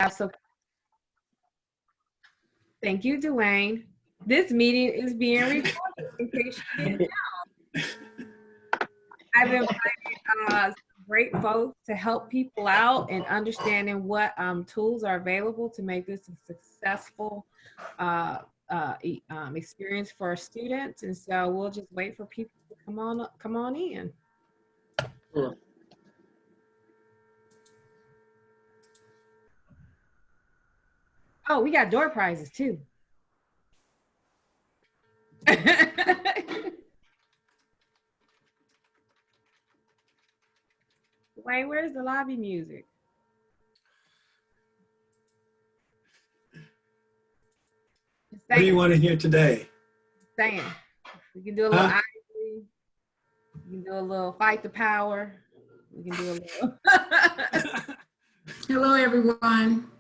So thank you, Duane. This meeting is being recorded in case you didn't know. I've invited some great folks to help people out in understanding what tools are available to make this a successful experience for our students. And so we'll just wait for people to come on in. Sure. Oh, we got door prizes too. Wait, where's the lobby music? What do you want to hear today? Saying. We can do a little Ivory. We can do a little Fight the Power. We can do a little. Hello, everyone.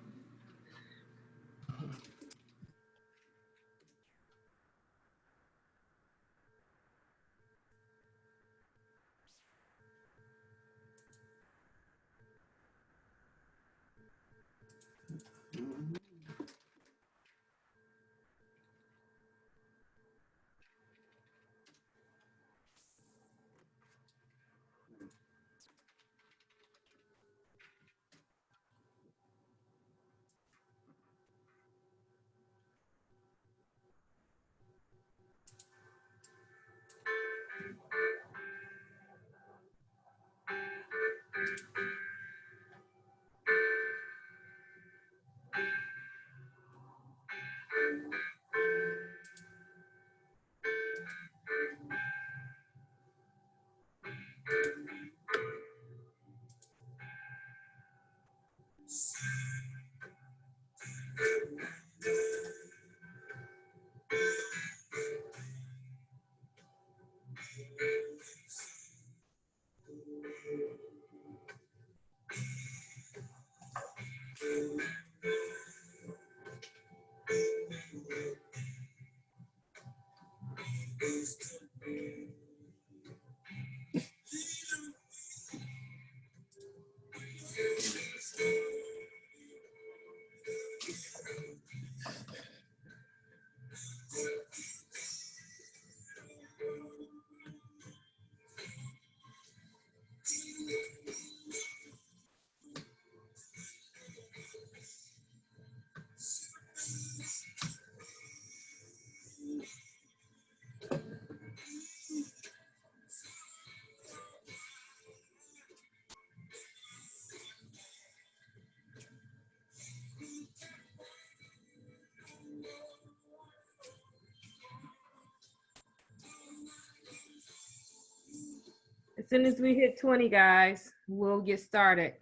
As soon as we hit 20, guys, we'll get started.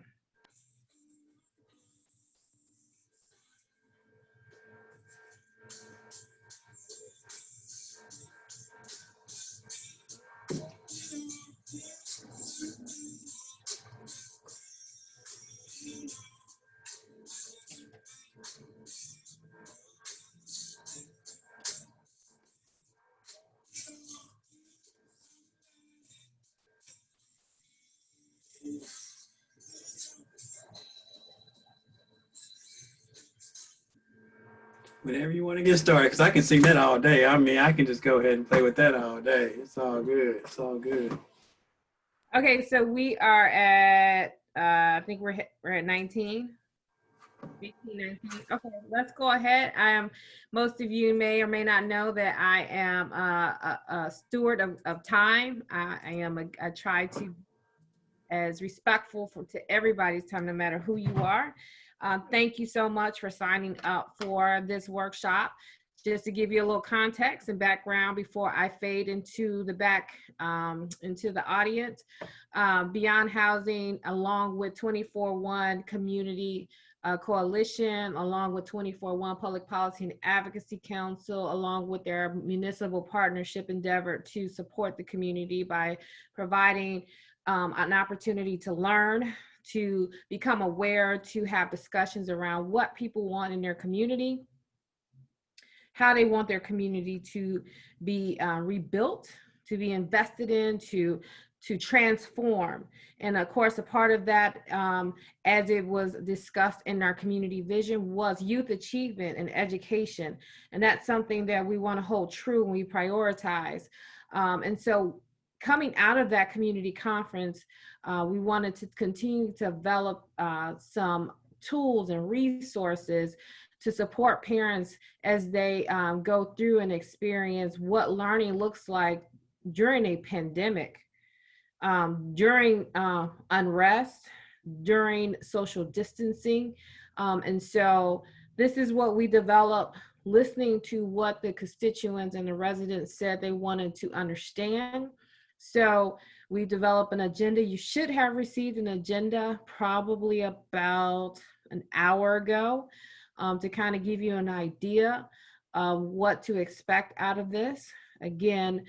Whenever you want to get started, because I can sing that all day. I mean, I can just go ahead and play with that all day. It's all good. It's all good. Okay, so we are at, I think we're at 19. 18, 19. Okay, let's go ahead. Most of you may or may not know that I am a steward of time. I try to as respectful to everybody's time, no matter who you are. Thank you so much for signing up for this workshop. Just to give you a little context and background before I fade into the into the audience, Beyond Housing, along with 24/1 Community Coalition, along with 24/1 Public Policy and Advocacy Council, along with their municipal partnership endeavor to support the community by providing an opportunity to learn, to become aware, to have discussions around what people want in their community, how they want their community to be rebuilt, to be invested in, to to transform. And of course, a part of that, as it was discussed in our community vision, was youth achievement and education. And that's something that we want to hold true and we prioritize. And so coming out of that community conference, we wanted to continue to develop some tools and resources to support parents as they go through and experience what learning looks like during a pandemic, during unrest, during social distancing. And so this is what we developed, listening to what the constituents and the residents said they wanted to understand. So we developed an agenda. You should have received an agenda probably about an hour ago, to kind of give you an idea of what to expect out of this. Again,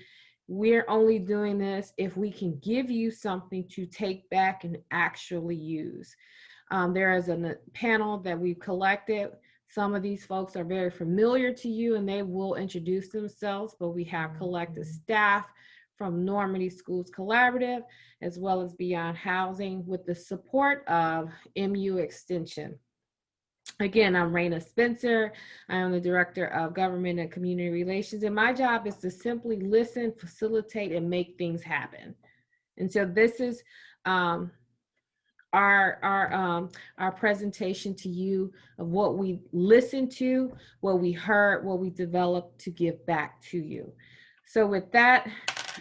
we're only doing this if we can give you something to take back and actually use. There is a panel that we've collected. Some of these folks are very familiar to you and they will introduce themselves, but we have collected staff from Normandy Schools Collaborative, as well as Beyond Housing, with the support of MU Extension. Again, I'm Raina Spencer. I am the Director of Government and Community Relations, and my job is to simply listen, facilitate, and make things happen. And so this is our presentation to you of what we listened to, what we heard, what we developed to give back to you. So with that,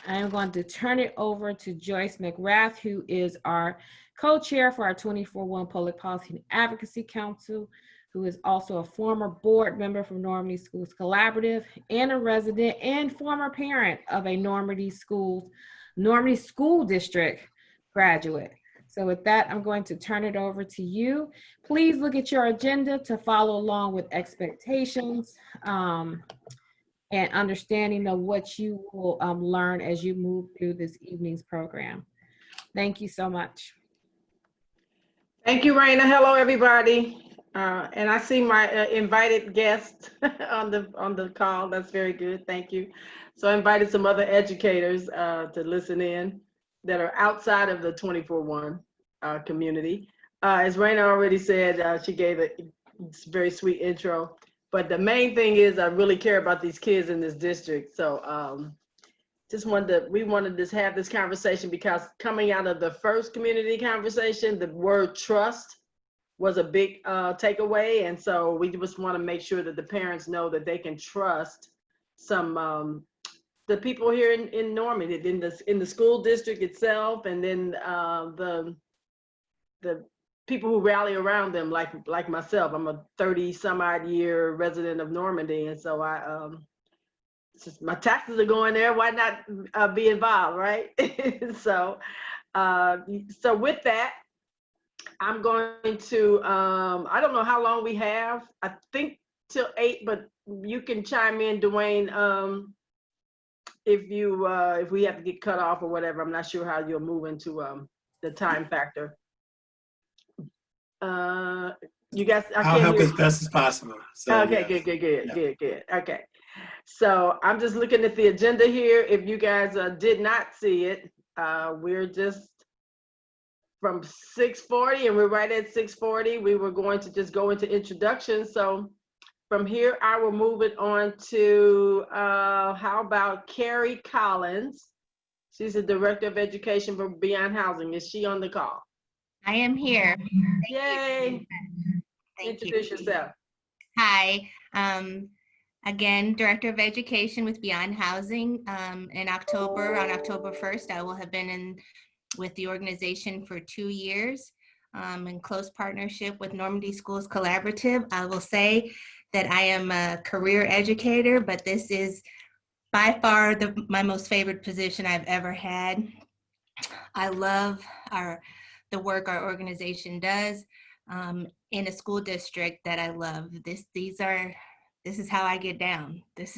I am going to turn it over to Joyce McGrath, who is our co-chair for our 24/1 Public Policy and Advocacy Council, who is also a former board member from Normandy Schools Collaborative and a resident and former parent of a Normandy School District graduate. So with that, I'm going to turn it over to you. Please look at your agenda to follow along with expectations and understanding of what you will learn as you move through this evening's program. Thank you so much. Thank you, Raina. Hello, everybody. And I see my invited guest on the call. That's very good. Thank you. So I invited some other educators to listen in that are outside of the 24/1 community. As Raina already said, she gave a very sweet intro. But the main thing is I really care about these kids in this district. So we wanted to have this conversation because coming out of the first community conversation, the word trust was a big takeaway. And so we just want to make sure that the parents know that they can trust some the people here in Normandy, in the school district itself, and then the people who rally around them, like myself. I'm a 30-some-odd year resident of Normandy, and so since my taxes are going there, why not be involved, right? So with that, I'm going to, I don't know how long we have. I think till 8, but you can chime in, Duane, if we have to get cut off or whatever. I'm not sure how you'll move into the time factor. You guys, I'll help as best as possible. So, okay, yes. Good. Okay. So I'm just looking at the agenda here. If you guys did not see it, we're just from 6:40 and we're right at 6:40. We were going to just go into introductions. So from here, I will move it on to, how about Carrie Collins? She's the Director of Education for Beyond Housing. Is she on the call? I am here. Yay. Introduce yourself. Hi. Again, Director of Education with Beyond Housing. On October 1st, I will have been with the organization for 2 years in close partnership with Normandy Schools Collaborative. I will say that I am a career educator, but this is by far my most favorite position I've ever had. I love the work our organization does in a school district that I love. This is how I get down. This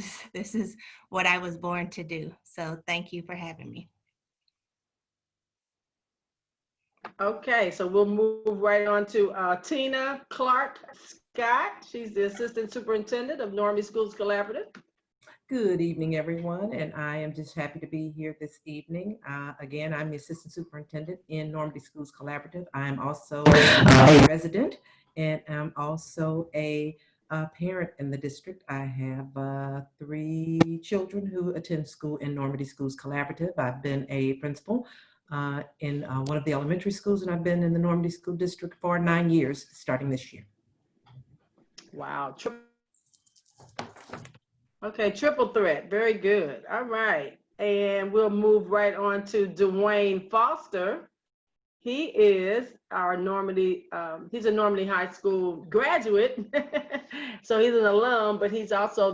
is what I was born to do. So thank you for having me. Okay, so we'll move right on to Tina Clark Scott. She's the Assistant Superintendent of Normandy Schools Collaborative. Good evening, everyone, and I am just happy to be here this evening. Again, I'm the Assistant Superintendent in Normandy Schools Collaborative. I'm also a resident, and I'm also a parent in the district. I have 3 children who attend school in Normandy Schools Collaborative. I've been a principal in one of the elementary schools, and I've been in the Normandy School District for 9 years, starting this year. Wow. Okay, triple threat. Very good. All right. And we'll move right on to Duane Foster. He is our Normandy, he's a Normandy High School graduate. So he's an alum, but he's also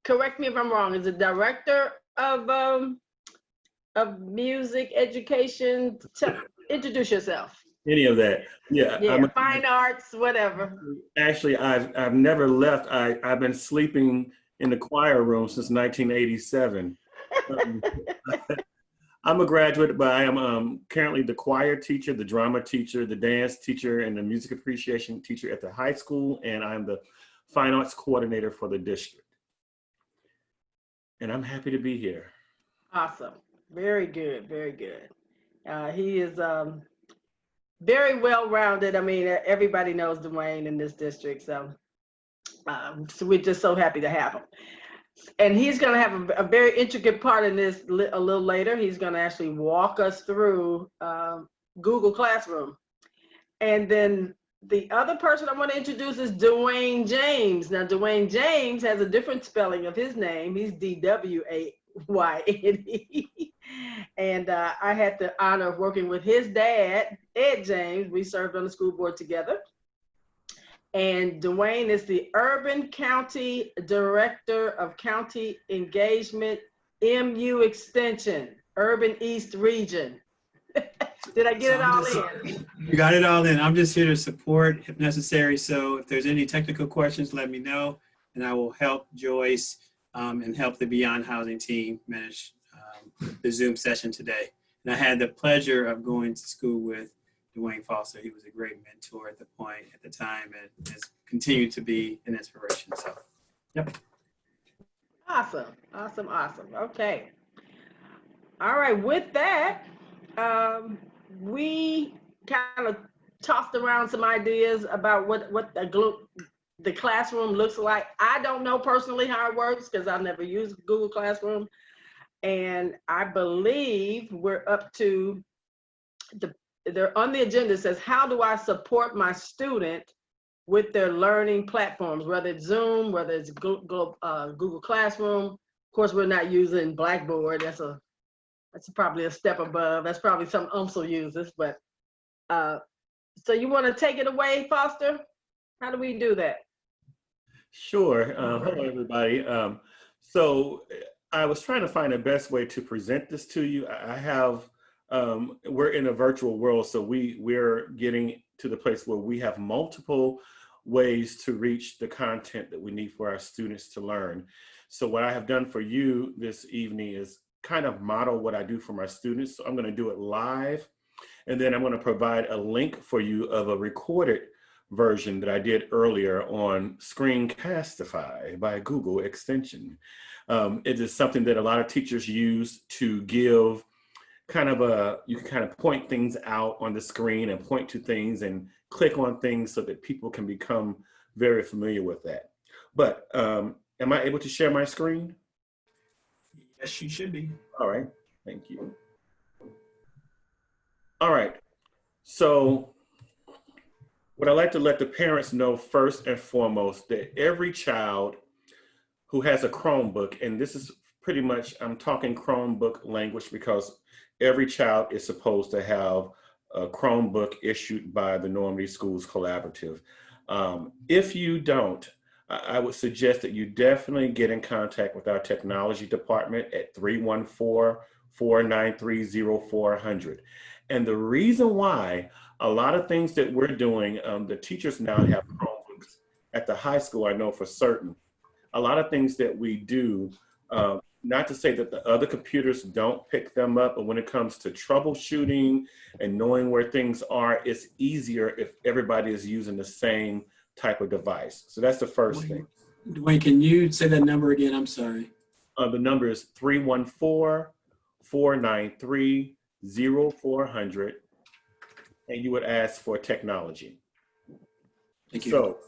correct me if I'm wrong, is the director of music education. Introduce yourself. Any of that. Yeah. Yeah, fine arts, whatever. Actually, I've never left. I've been sleeping in the choir room since 1987. I'm a graduate, but I am currently the choir teacher, the drama teacher, the dance teacher, and the music appreciation teacher at the high school, and I'm the fine arts coordinator for the district. And I'm happy to be here. Awesome. Very good. Very good. He is very well-rounded. I mean, everybody knows Duane in this district, so we're just so happy to have him. And he's going to have a very intricate part in this a little later. He's going to actually walk us through Google Classroom. And then the other person I want to introduce is Dwayne James. Now, Dwayne James has a different spelling of his name. He's D-W-A-Y-N-E. And I had the honor of working with his dad, Ed James. We served on the school board together. And Dwayne is the Urban County Director of County Engagement, MU Extension, Urban East Region. Did I get it all in? You got it all in. I'm just here to support if necessary. So if there's any technical questions, let me know, and I will help Joyce and help the Beyond Housing team manage the Zoom session today. And I had the pleasure of going to school with Duane Foster. He was a great mentor at the time and has continued to be an inspiration. So, yep. Awesome, awesome, awesome. Okay. All right, with that, we kind of tossed around some ideas about what the classroom looks like. I don't know personally how it works because I've never used Google Classroom. And I believe we're up to they're on the agenda. It says, how do I support my student with their learning platforms, whether it's Zoom, whether it's Google Classroom. Of course, we're not using Blackboard. That's probably a step above. That's probably something UMSL uses, but so you want to take it away, Foster? How do we do that? Sure. Hello, everybody. So I was trying to find the best way to present this to you. I have, we're in a virtual world, so we're getting to the place where we have multiple ways to reach the content that we need for our students to learn. So what I have done for you this evening is kind of model what I do for my students. So I'm going to do it live, and then I'm going to provide a link for you of a recorded version that I did earlier on Screencastify by Google extension. It is something that a lot of teachers use to give kind of you can kind of point things out on the screen and point to things and click on things so that people can become very familiar with that. But am I able to share my screen? Yes, you should be. All right, thank you. All right, so what I'd like to let the parents know first and foremost that every child who has a Chromebook, and this is pretty much, I'm talking Chromebook language because every child is supposed to have a Chromebook issued by the Normandy Schools Collaborative. If you don't, I would suggest that you definitely get in contact with our technology department at 314-493-0400. And the reason why a lot of things that we're doing, the teachers now have Chromebooks at the high school, I know for certain. A lot of things that we do, not to say that the other computers don't pick them up, but when it comes to troubleshooting and knowing where things are, it's easier if everybody is using the same type of device. So that's the first thing. Dwayne, can you say that number again? I'm sorry. The number is 314-493-0400, and you would ask for technology. Thank you. So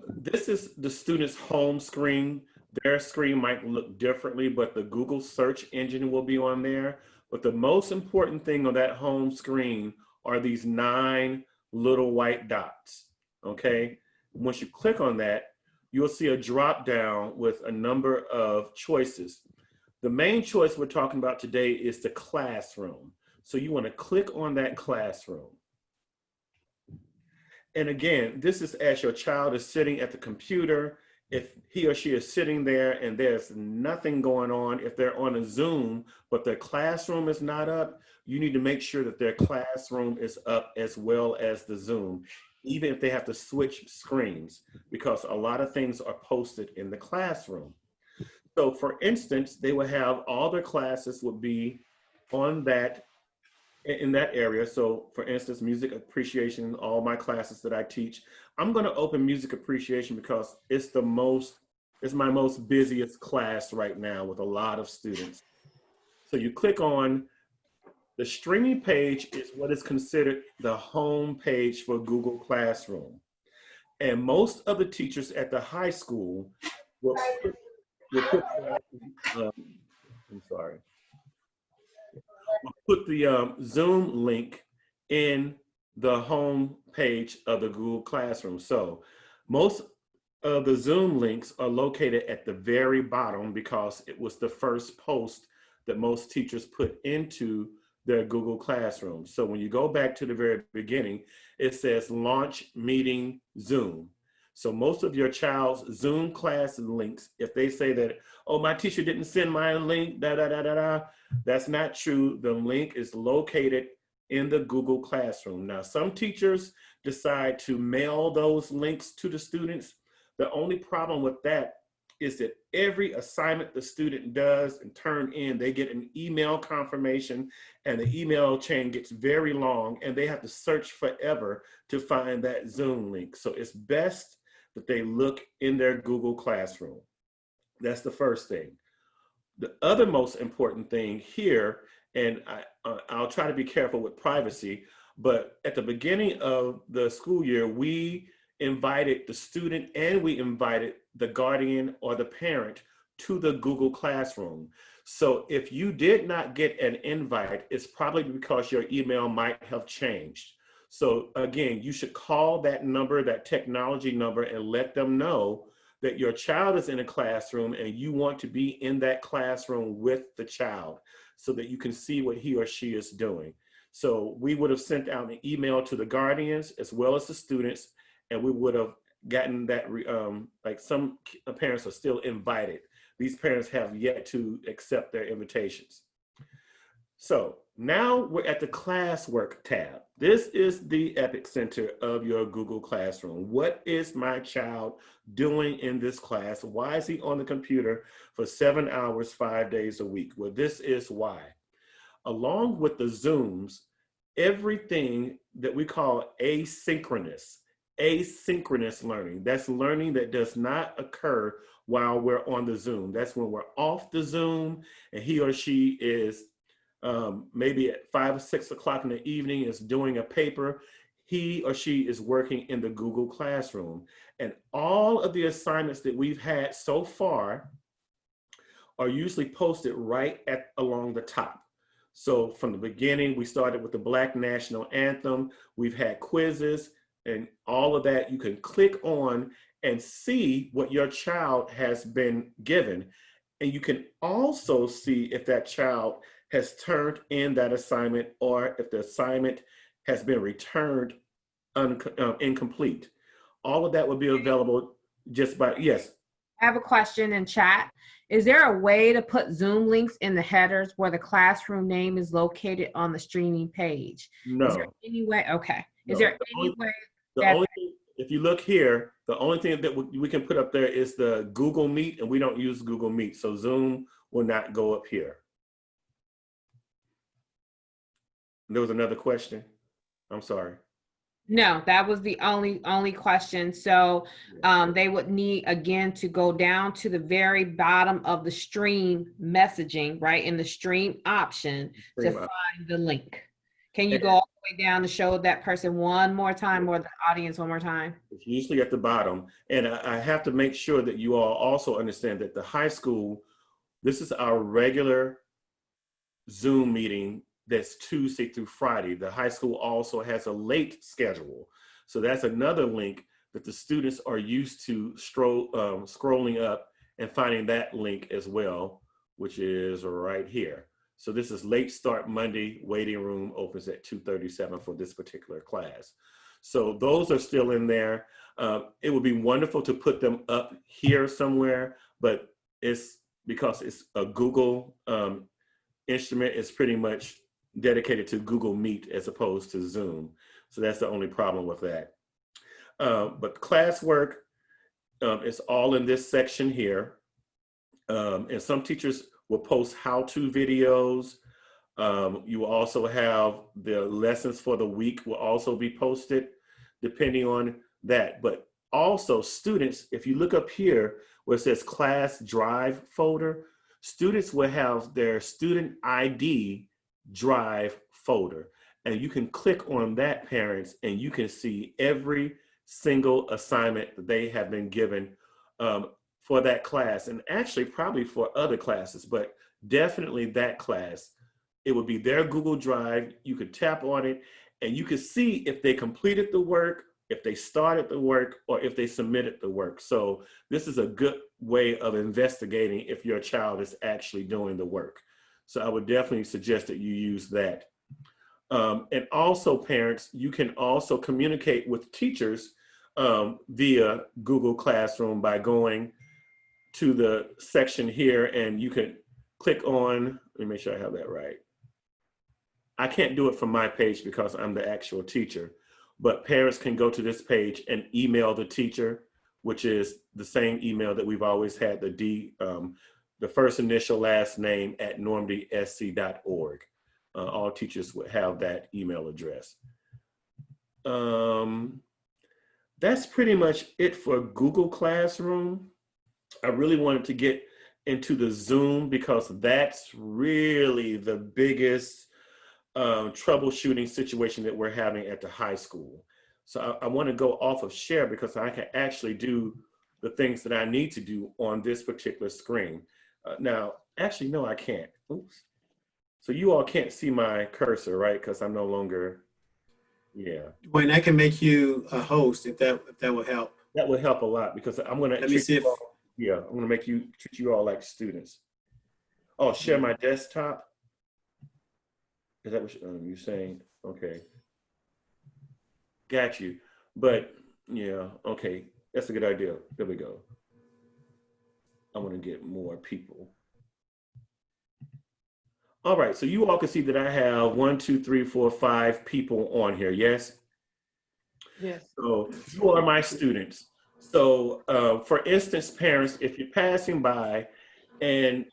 this is the student's home screen. Their screen might look differently, but the Google search engine will be on there. But the most important thing on that home screen are these 9 little white dots, okay? Once you click on that, you'll see a drop down with a number of choices. The main choice we're talking about today is the classroom. So you want to click on that classroom. And again, this is as your child is sitting at the computer. If he or she is sitting there and there's nothing going on, if they're on a Zoom, but their classroom is not up, you need to make sure that their classroom is up as well as the Zoom, even if they have to switch screens, because a lot of things are posted in the classroom. So for instance, they will have all their classes would be on that, in that area. So for instance, music appreciation, all my classes that I teach, I'm going to open music appreciation because it's my most busiest class right now with a lot of students. So you click on the streaming page is what is considered the home page for Google Classroom. And most of the teachers at the high school will put the Zoom link in the home page of the Google Classroom. So most of the Zoom links are located at the very bottom because it was the first post that most teachers put into their Google Classroom. So when you go back to the very beginning, it says launch meeting Zoom. So most of your child's Zoom class links, if they say that, oh, my teacher didn't send my link, that's not true. The link is located in the Google Classroom. Now, some teachers decide to mail those links to the students. The only problem with that is that every assignment the student does and turn in, they get an email confirmation, and the email chain gets very long and they have to search forever to find that Zoom link. So it's best that they look in their Google Classroom. That's the first thing. The other most important thing here, and I'll try to be careful with privacy, but at the beginning of the school year, we invited the student and we invited the guardian or the parent to the Google Classroom. So if you did not get an invite, it's probably because your email might have changed. So again, you should call that number, that technology number, and let them know that your child is in a classroom and you want to be in that classroom with the child so that you can see what he or she is doing. So we would have sent out an email to the guardians as well as the students, and we would have gotten that, like some parents are still invited. These parents have yet to accept their invitations. So now we're at the classwork tab. This is the epicenter of your Google Classroom. What is my child doing in this class? Why is he on the computer for 7 hours, 5 days a week? Well, this is why. Along with the Zooms, everything that we call asynchronous learning, that's learning that does not occur while we're on the Zoom. That's when we're off the Zoom and he or she is maybe at 5 or 6 o'clock in the evening is doing a paper. He or she is working in the Google Classroom. And all of the assignments that we've had so far are usually posted right along the top. So from the beginning, we started with the Black National Anthem. We've had quizzes and all of that. You can click on and see what your child has been given. And you can also see if that child has turned in that assignment or if the assignment has been returned incomplete. All of that will be available just by, yes. I have a question in chat. Is there a way to put Zoom links in the headers where the classroom name is located on the streaming page? No. Is there any way? Okay. No. Is there any way? The only thing, if you look here, the only thing that we can put up there is the Google Meet, and we don't use Google Meet. So Zoom will not go up here. There was another question. I'm sorry. No, that was the only question. So they would need again to go down to the very bottom of the stream messaging, right? In the stream option to find the link. Can you go all the way down to show that person one more time or the audience one more time? It's usually at the bottom. And I have to make sure that you all also understand that the high school, this is our regular Zoom meeting that's Tuesday through Friday. The high school also has a late schedule. So that's another link that the students are used to scrolling up and finding that link as well, which is right here. So this is late start Monday, waiting room opens at 2:37 for this particular class. So those are still in there. It would be wonderful to put them up here somewhere, but it's because it's a Google instrument, it's pretty much dedicated to Google Meet as opposed to Zoom. So that's the only problem with that. But classwork is all in this section here. And some teachers will post how-to videos. You will also have the lessons for the week will also be posted depending on that. But also students, if you look up here where it says class drive folder, students will have their student ID drive folder. And you can click on that, parents, and you can see every single assignment that they have been given for that class, and actually probably for other classes, but definitely that class. It would be their Google Drive. You could tap on it and you could see if they completed the work, if they started the work, or if they submitted the work. So this is a good way of investigating if your child is actually doing the work. So I would definitely suggest that you use that. And also, parents, you can also communicate with teachers via Google Classroom by going to the section here, and you can click on, let me make sure I have that right. I can't do it from my page because I'm the actual teacher, but parents can go to this page and email the teacher, which is the same email that we've always had, the first initial last name at normandysc.org. All teachers would have that email address. That's pretty much it for Google Classroom. I really wanted to get into the Zoom because that's really the biggest troubleshooting situation that we're having at the high school. So I want to go off of share because I can actually do the things that I need to do on this particular screen. Now, actually, no, I can't. Oops. So you all can't see my cursor, right? Because I'm no longer, yeah. When that can make you a host, if that will help. That would help a lot because I'm going to Let me see if, yeah, I'm going to treat you all like students. Oh, share my desktop. Is that what you're saying? Okay. Got you. But yeah, okay. That's a good idea. There we go. I want to get more people. All right, so you all can see that I have 1, 2, 3, 4, 5 people on here, yes? Yes. So you are my students. So for instance, parents, if you're passing by and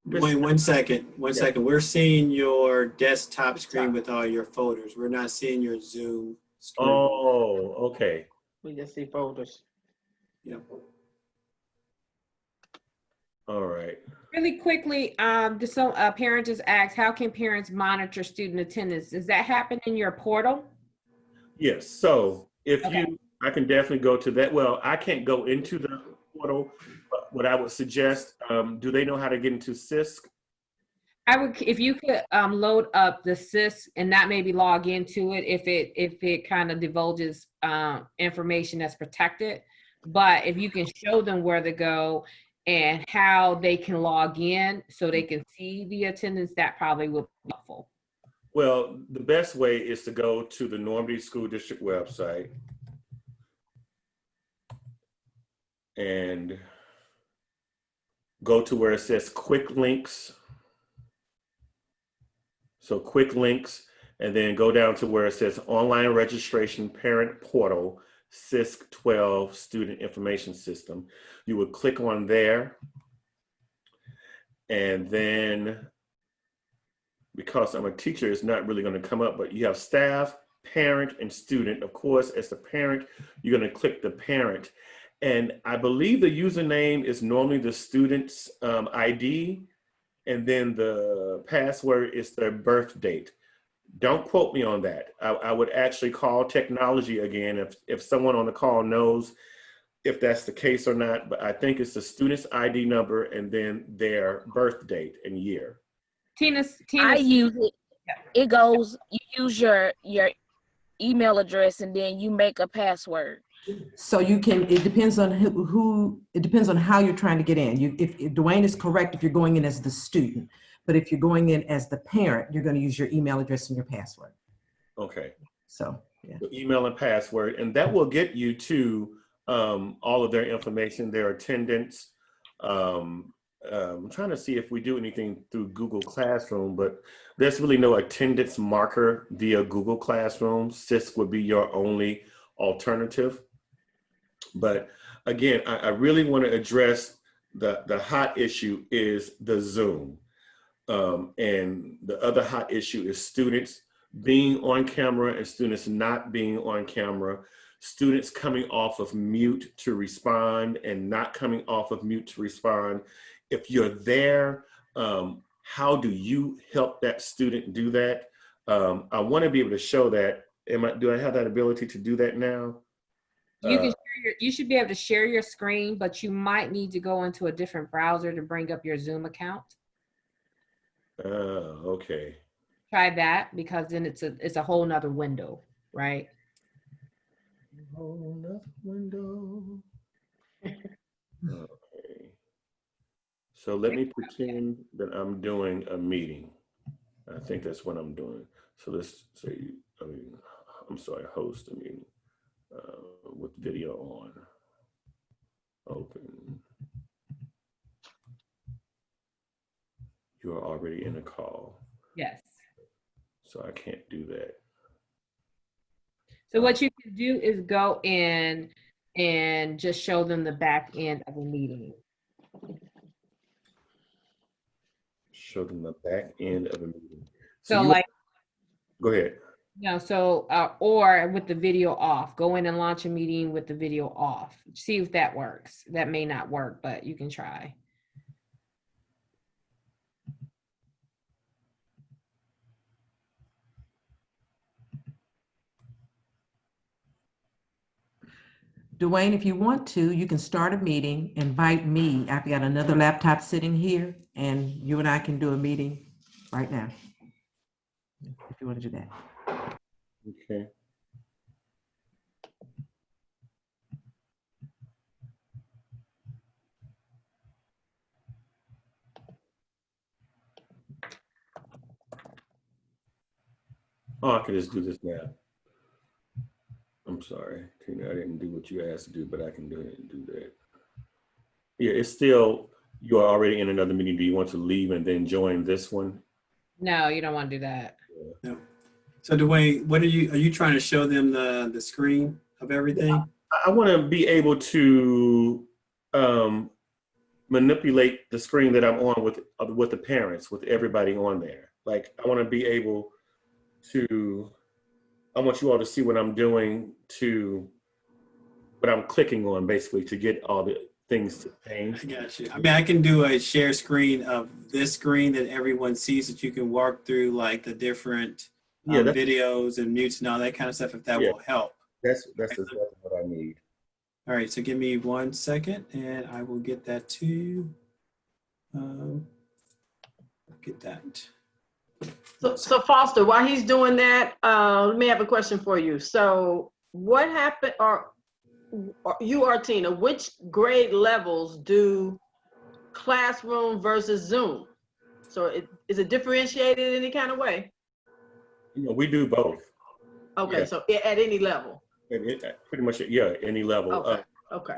wait one second. We're seeing your desktop screen with all your folders. We're not seeing your Zoom screen. Oh, okay. We just see folders. Yep. All right. Really quickly, just so a parent just asked, how can parents monitor student attendance? Does that happen in your portal? Yes. So if Okay. I can definitely go to that. Well, I can't go into the portal, but what I would suggest, do they know how to get into SISC? If you could load up the SIS and not maybe log into it if it kind of divulges information that's protected, but if you can show them where to go and how they can log in so they can see the attendance, that probably would be helpful. Well, the best way is to go to the Normandy School District website and go to where it says quick links. So quick links, and then go down to where it says online registration parent portal, SISC 12 student information system. You would click on there, and then because I'm a teacher, it's not really going to come up, but you have staff, parent and student. Of course, as the parent, you're going to click the parent. And I believe the username is normally the student's ID, and then the password is their birth date. Don't quote me on that. I would actually call technology again if someone on the call knows if that's the case or not, but I think it's the student's ID number and then their birth date and year. Tina, I use it. It goes, you use your email address and then you make a password. So you can, it depends on it depends on how you're trying to get in. If Dwayne is correct, if you're going in as the student, but if you're going in as the parent, you're going to use your email address and your password. Okay. So, yeah. So email and password, and that will get you to all of their information, their attendance. I'm trying to see if we do anything through Google Classroom, but there's really no attendance marker via Google Classroom. SISC would be your only alternative. But again, I really want to address the hot issue is the Zoom. And the other hot issue is students being on camera and students not being on camera, students coming off of mute to respond and not coming off of mute to respond. If you're there, how do you help that student do that? I want to be able to show that. Do I have that ability to do that now? you can you should be able to share your screen, but you might need to go into a different browser to bring up your Zoom account. Okay. Try that, because then it's a whole nother window, right? Whole nother window. Okay. So let me pretend that I'm doing a meeting. I think that's what I'm doing. So let's say, I'm sorry, host a meeting with video on. Open. You are already in a call. Yes. So I can't do that. So what you can do is go in and just show them the back end of a meeting. Show them the back end of a meeting. So like, go ahead. you know, so, or with the video off, go in and launch a meeting with the video off. See if that works. That may not work, but you can try. Dwayne, if you want to, you can start a meeting, invite me. I've got another laptop sitting here, and you and I can do a meeting right now, if you want to do that. Okay. Oh, I can just do this now. I'm sorry, Tina, I didn't do what you asked to do, but I can do it and do that. Yeah, it's still, you are already in another meeting. Do you want to leave and then join this one? No, you don't want to do that. No. So Dwayne, what are you trying to show them the screen of everything? I want to be able to manipulate the screen that I'm on with the parents, with everybody on there. Like, I want to be able to, I want you all to see what I'm doing, to what I'm clicking on, basically, to get all the things to change. I got you. I mean, I can do a share screen of this screen that everyone sees, that you can walk through like the different videos and mutes and all that kind of stuff, if that will help. That's exactly what I need. All right, so give me 1 second and I will get that to you. Get that. So Foster, while he's doing that, let me have a question for you. So what happened, or you or Tina, which grade levels do classroom versus Zoom? So is it differentiated in any kind of way? You know, we do both. Okay, yeah. So at any level? Pretty much, yeah, any level. Okay, okay.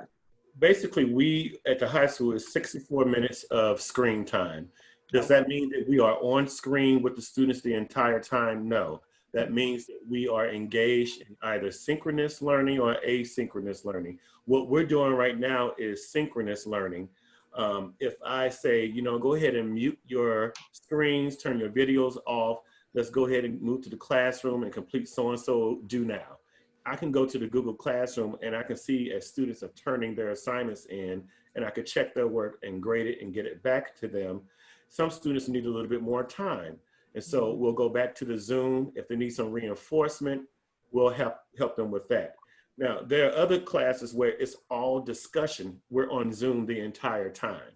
Basically, we at the high school is 64 minutes of screen time. Does that mean that we are on screen with the students the entire time? No. That means that we are engaged in either synchronous learning or asynchronous learning. What we're doing right now is synchronous learning. If I say, you know, go ahead and mute your screens, turn your videos off, let's go ahead and move to the classroom and complete so-and-so, do now. I can go to the Google Classroom and I can see as students are turning their assignments in, and I could check their work and grade it and get it back to them. Some students need a little bit more time. And so we'll go back to the Zoom. If they need some reinforcement, we'll help them with that. Now, there are other classes where it's all discussion. We're on Zoom the entire time.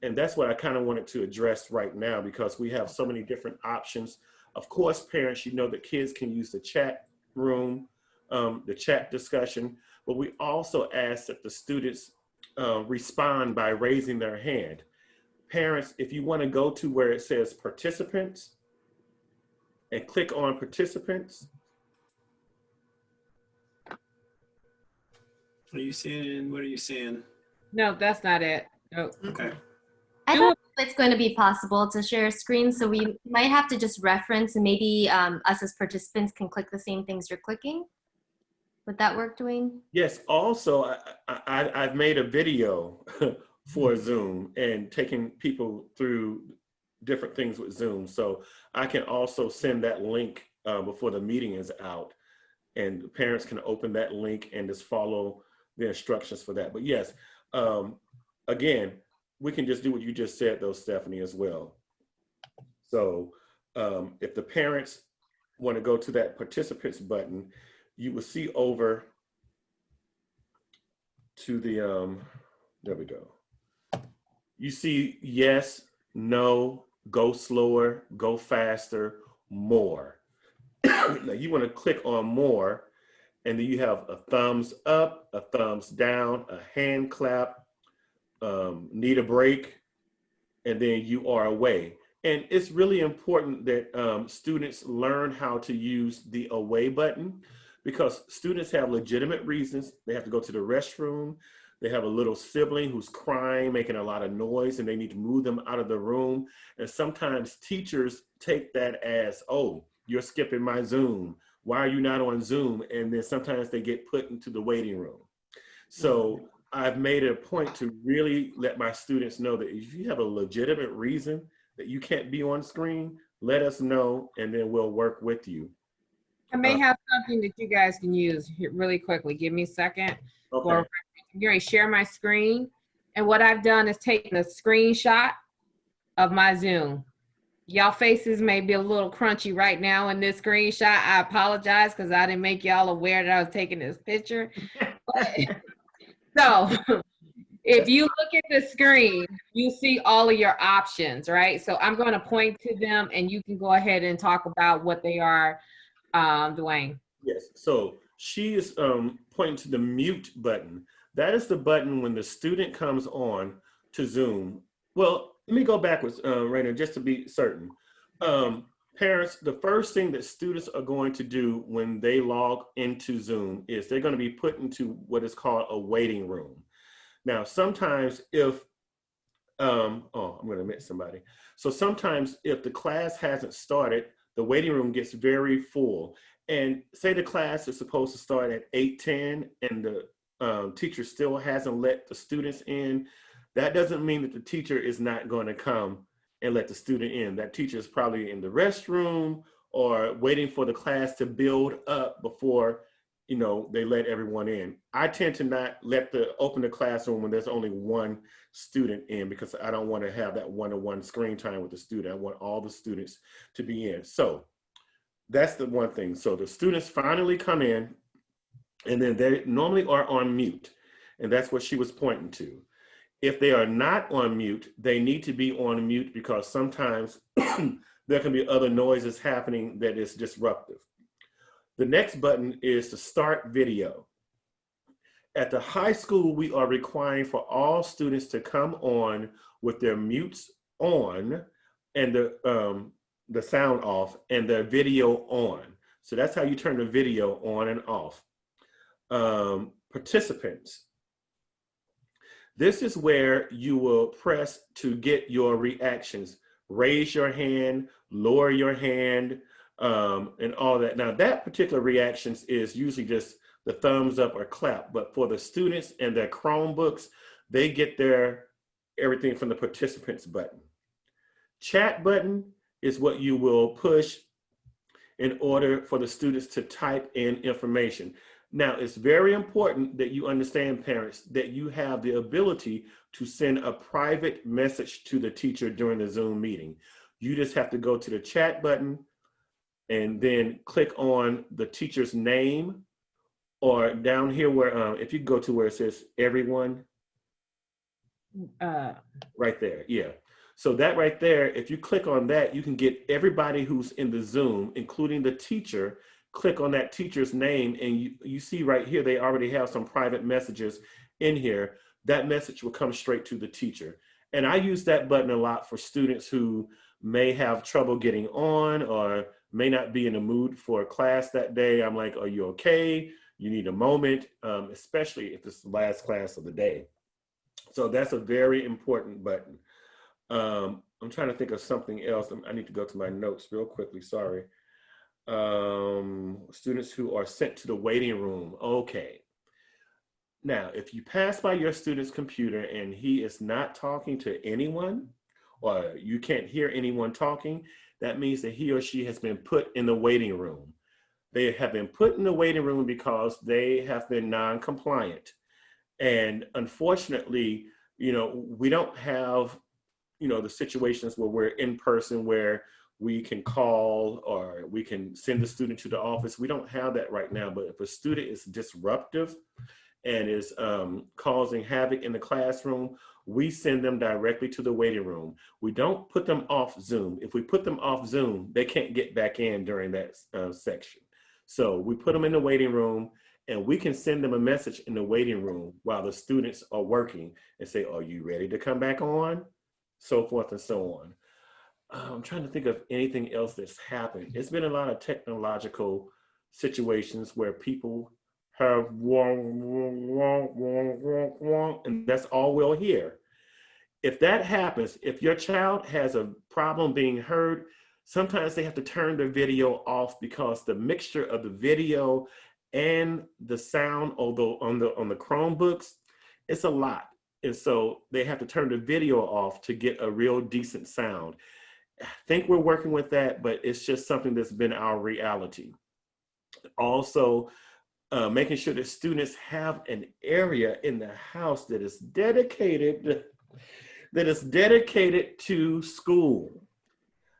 And that's what I kind of wanted to address right now, because we have so many different options. Of course, parents, you know that kids can use the chat room, the chat discussion, but we also ask that the students respond by raising their hand. Parents, if you want to go to where it says participants and click on participants. Are you seeing, what are you seeing? No, that's not it. Oh. Okay. I don't know if it's going to be possible to share a screen, so we might have to just reference, and maybe us as participants can click the same things you're clicking. Would that work, Duane? Yes, also, I've made a video for Zoom and taking people through different things with Zoom. So I can also send that link before the meeting is out, and parents can open that link and just follow the instructions for that. But yes, again, we can just do what you just said though, Stephanie, as well. So if the parents want to go to that participants button, you will see over to the, there we go. You see yes, no, go slower, go faster, more. Now you want to click on more, and then you have a thumbs up, a thumbs down, a hand clap, need a break, and then you are away. And it's really important that students learn how to use the away button, because students have legitimate reasons. They have to go to the restroom. They have a little sibling who's crying, making a lot of noise, and they need to move them out of the room. And sometimes teachers take that as, oh, you're skipping my Zoom. Why are you not on Zoom? And then sometimes they get put into the waiting room. So I've made it a point to really let my students know that if you have a legitimate reason that you can't be on screen, let us know, and then we'll work with you. I may have something that you guys can use here really quickly. Give me a second. Okay. I'm going to share my screen. And what I've done is taken a screenshot of my Zoom. Y'all faces may be a little crunchy right now in this screenshot. I apologize because I didn't make y'all aware that I was taking this picture. So if you look at the screen, you see all of your options, right? So I'm going to point to them and you can go ahead and talk about what they are, Duane. Yes, so she is pointing to the mute button. That is the button when the student comes on to Zoom. Well, let me go backwards, Raina, just to be certain. Parents, the first thing that students are going to do when they log into Zoom is they're going to be put into what is called a waiting room. Now, sometimes if, oh, I'm going to miss somebody. So sometimes if the class hasn't started, the waiting room gets very full. And say the class is supposed to start at 8:10 and the teacher still hasn't let the students in, that doesn't mean that the teacher is not going to come and let the student in. That teacher is probably in the restroom or waiting for the class to build up before, you know, they let everyone in. I tend to not open the classroom when there's only one student in, because I don't want to have that one-on-one screen time with the student. I want all the students to be in. So that's the one thing. So the students finally come in, and then they normally are on mute. And that's what she was pointing to. If they are not on mute, they need to be on mute, because sometimes there can be other noises happening that is disruptive. The next button is to start video. At the high school, we are requiring for all students to come on with their mutes on and the sound off and their video on. So that's how you turn the video on and off. Participants. This is where you will press to get your reactions. Raise your hand, lower your hand, and all that. Now that particular reactions is usually just the thumbs up or clap, but for the students and their Chromebooks, they get their everything from the participants button. Chat button is what you will push in order for the students to type in information. Now, it's very important that you understand, parents, that you have the ability to send a private message to the teacher during the Zoom meeting. You just have to go to the chat button and then click on the teacher's name, or down here where, if you go to where it says everyone, right there, yeah. So that right there, if you click on that, you can get everybody who's in the Zoom, including the teacher. Click on that teacher's name, and you see right here, they already have some private messages in here. That message will come straight to the teacher. And I use that button a lot for students who may have trouble getting on or may not be in the mood for a class that day. I'm like, are you okay? You need a moment, especially if it's the last class of the day. So that's a very important button. I'm trying to think of something else. I need to go to my notes real quickly, sorry. Students who are sent to the waiting room. Okay. Now, if you pass by your student's computer and he is not talking to anyone, or you can't hear anyone talking, that means that he or she has been put in the waiting room. They have been put in the waiting room because they have been non-compliant. And unfortunately, you know, we don't have, you know, the situations where we're in person where we can call or we can send the student to the office. We don't have that right now, but if a student is disruptive and is causing havoc in the classroom, we send them directly to the waiting room. We don't put them off Zoom. If we put them off Zoom, they can't get back in during that section. So we put them in the waiting room, and we can send them a message in the waiting room while the students are working and say, are you ready to come back on? So forth and so on. I'm trying to think of anything else that's happened. It's been a lot of technological situations where people have and that's all we'll hear. If that happens, if your child has a problem being heard, sometimes they have to turn the video off because the mixture of the video and the sound, although on the Chromebooks, it's a lot. And so they have to turn the video off to get a real decent sound. I think we're working with that, but it's just something that's been our reality. Also, making sure that students have an area in the house that is dedicated to school,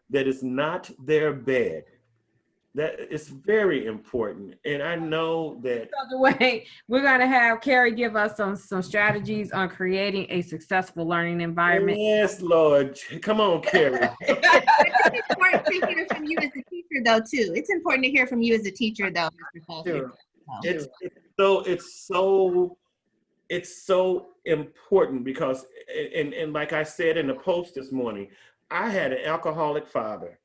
that is not their bed. That is very important. And I know that we're going to have Carrie give us some strategies on creating a successful learning environment. Yes, Lord. Come on, Carrie. It's important to hear from you as a teacher, though, too. It's important to hear from you as a teacher, though, Mr. Foster. Sure. It's so important because, and like I said in the post this morning, I had an alcoholic father.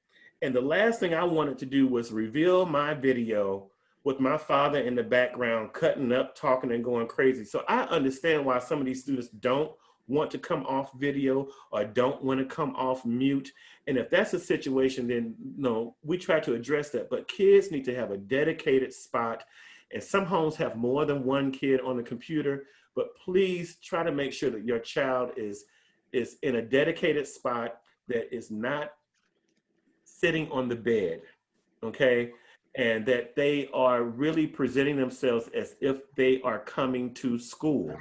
And the last thing I wanted to do was reveal my video with my father in the background, cutting up, talking and going crazy. So I understand why some of these students don't want to come off video or don't want to come off mute. And if that's a situation, then no, we try to address that. But kids need to have a dedicated spot. And some homes have more than one kid on the computer. But please try to make sure that your child is in a dedicated spot that is not sitting on the bed, okay? And that they are really presenting themselves as if they are coming to school.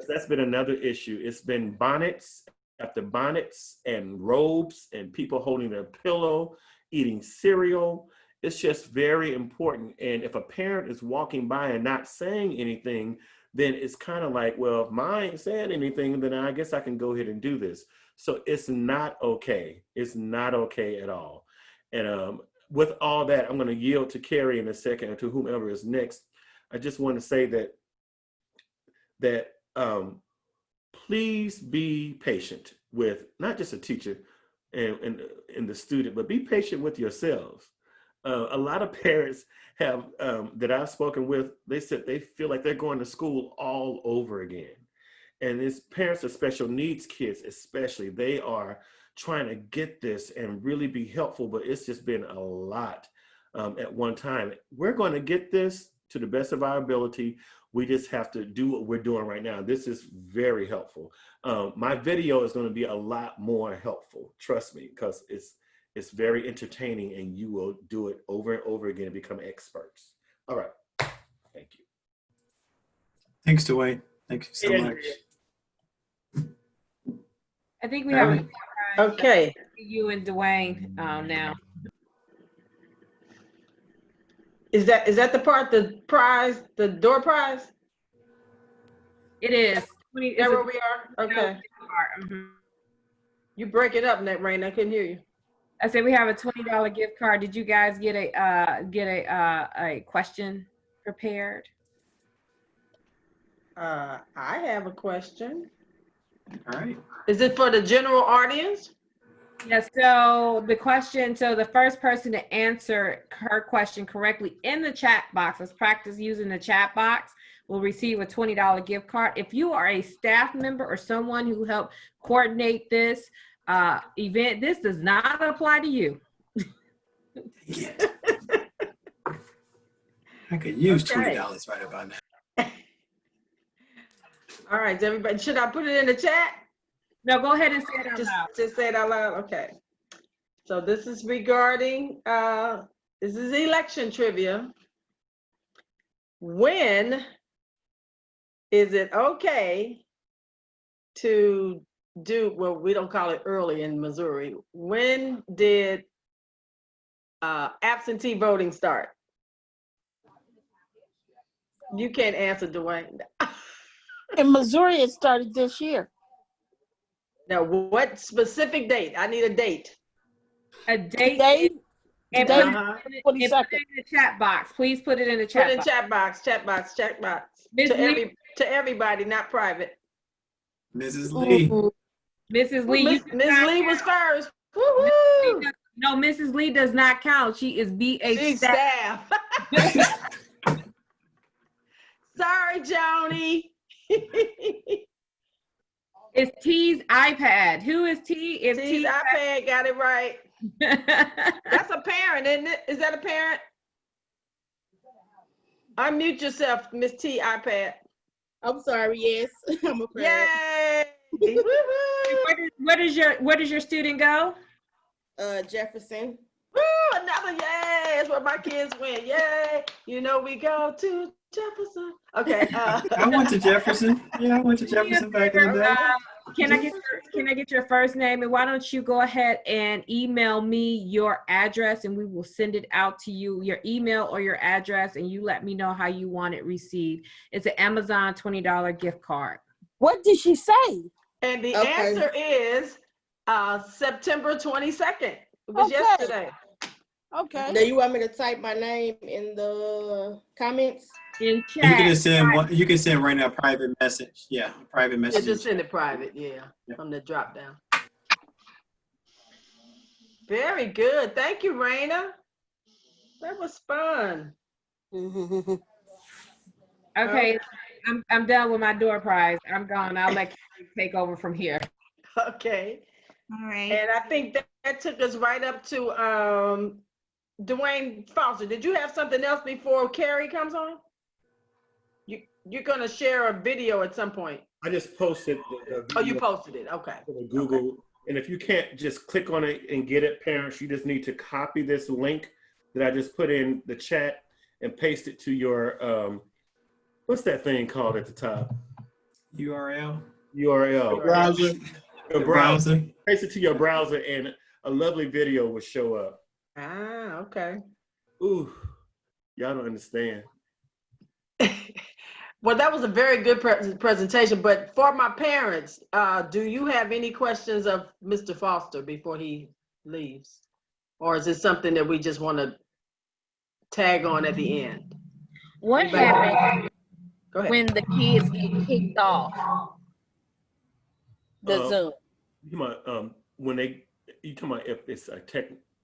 That's been another issue. It's been bonnets after bonnets and robes and people holding their pillow, eating cereal. It's just very important. And if a parent is walking by and not saying anything, then it's kind of like, well, if mine ain't saying anything, then I guess I can go ahead and do this. So it's not okay. It's not okay at all. And with all that, I'm going to yield to Carrie in a second or to whomever is next. I just want to say that please be patient with not just a teacher and the student, but be patient with yourselves. A lot of parents have that I've spoken with, they said they feel like they're going to school all over again. And it's parents of special needs kids, especially, they are trying to get this and really be helpful, but it's just been a lot at one time. We're going to get this to the best of our ability. We just have to do what we're doing right now. This is very helpful. My video is going to be a lot more helpful, trust me, because It's very entertaining, and you will do it over and over again and become experts. All right. Thank you. Thanks, Duane. Thank you so Yeah. much. I think we have Alright. Okay. you and Duane now. Is that the part, the prize, the door prize? It is. Is that where we are? Okay. Mhm. You break it up, Raina. I couldn't hear you. I said we have a $20 gift card. Did you guys get a question prepared? I have a question. All right. Is it for the general audience? Yes. So the question. So the first person to answer her question correctly in the chat box, let's practice using the chat box, will receive a $20 gift card. If you are a staff member or someone who helped coordinate this event, this does not apply to you. Yeah. I could use $20 right about now. All right, everybody, should I put it in the chat? No, go ahead and say it out loud. Just say it out loud, okay. So this is regarding, this is election trivia. When is it okay to do, well, we don't call it early in Missouri. When did absentee voting start? You can't answer, Duane. In Missouri, it started this year. Now, what specific date? I need a date. A date. Today, And today, put it in 22nd. the chat box. Please put it in the Put chat it in box. chat box. Ms. Lee, To everybody, not private. Mrs. Lee. Ooh, Mrs. Lee, Miss Lee was first. Woo-hoo. no, Mrs. Lee does not count. She is BH She's staff. staff. Sorry, Joni. It's T's iPad. Who is T? It's T's T. iPad, got it right. That's a parent, isn't it? Is that a parent? Unmute yourself, Miss T iPad. I'm sorry, yes. I'm a parent. Yay! Woo-hoo. Where does your student go? Jefferson. Woo! Another yay! That's where my kids went. Yay! You know we go to Jefferson. Okay. I went to Jefferson. Yeah, I went to Jefferson back in the day. Can I get your first name, and why don't you go ahead and email me your address, and we will send it out to you, your email or your address, and you let me know how you want it received. It's an Amazon $20 gift card. What did she say? And the answer is September 22nd. It was yesterday. Okay. Do you want me to type my name in the comments? In You chat. can just send one. You can send right now a private message. Yeah, a private Yeah, message. just send it private, yeah, from the drop down. Very good. Thank you, Raina. That was fun. Okay, I'm done with my door prize. I'm gone. I'll let Carrie take over from here. Okay. All right. And I think that took us right up to Duane Foster. Did you have something else before Carrie comes on? You're gonna share a video at some point. I just posted the Oh, you video posted it. Okay. to the Google. Okay. And if you can't just click on it and get it, parents, you just need to copy this link that I just put in the chat and paste it to your, what's that thing called at the top? URL. Browser. The browser. Paste it to your browser and a lovely video will show up. Ah, okay. Ooh, y'all don't understand. Well, that was a very good presentation, but for my parents, do you have any questions of Mr. Foster before he leaves? Or is it something that we just want to tag on at the end? What Anybody? happened Go ahead. when the kids get kicked off the Zoom? You talking about if it's a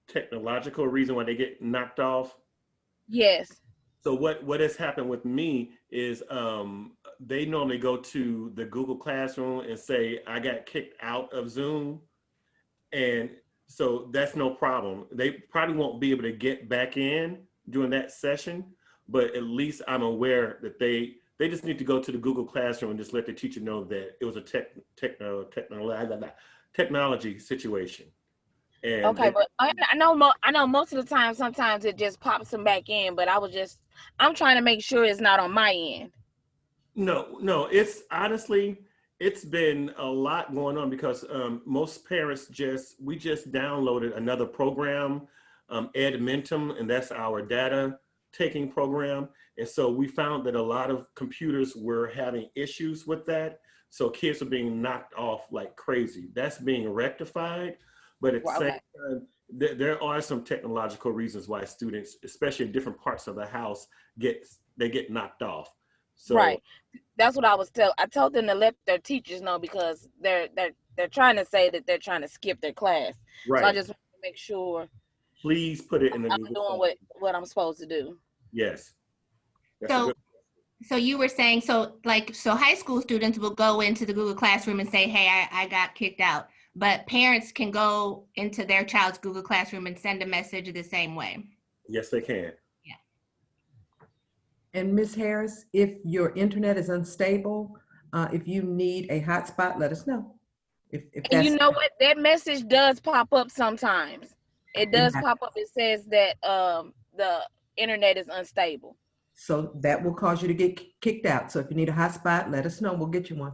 technological reason why they get knocked off? Yes. So what has happened with me is they normally go to the Google Classroom and say, I got kicked out of Zoom. And so that's no problem. They probably won't be able to get back in during that session, but at least I'm aware that they just need to go to the Google Classroom and just let the teacher know that it was a technology situation. And Okay, but I know most of the time, sometimes it just pops them back in, but I'm trying to make sure it's not on my end. No, it's honestly, it's been a lot going on because most parents we just downloaded another program, Edmentum, and that's our data taking program. And so we found that a lot of computers were having issues with that. So kids are being knocked off like crazy. That's being rectified. But at the same time, there are some technological reasons why students, especially in different parts of the house, get knocked off. So, right. That's what I told them to let their teachers know because they're trying to say that they're trying to skip their class. right. So I just want to make sure please put it in the I'm Google doing what I'm supposed to do. Yes. That's So you were saying, so high school students will go into the Google Classroom and say, hey, I got kicked out. But parents can go into their child's Google Classroom and send a message the same way. Yes, they can. Yeah. And Ms. Harris, if your internet is unstable, if you need a hotspot, let us know. If and you know what? That message does pop up sometimes. It does pop up. It says that the internet is unstable. So that will cause you to get kicked out. So if you need a hotspot, let us know. We'll get you one.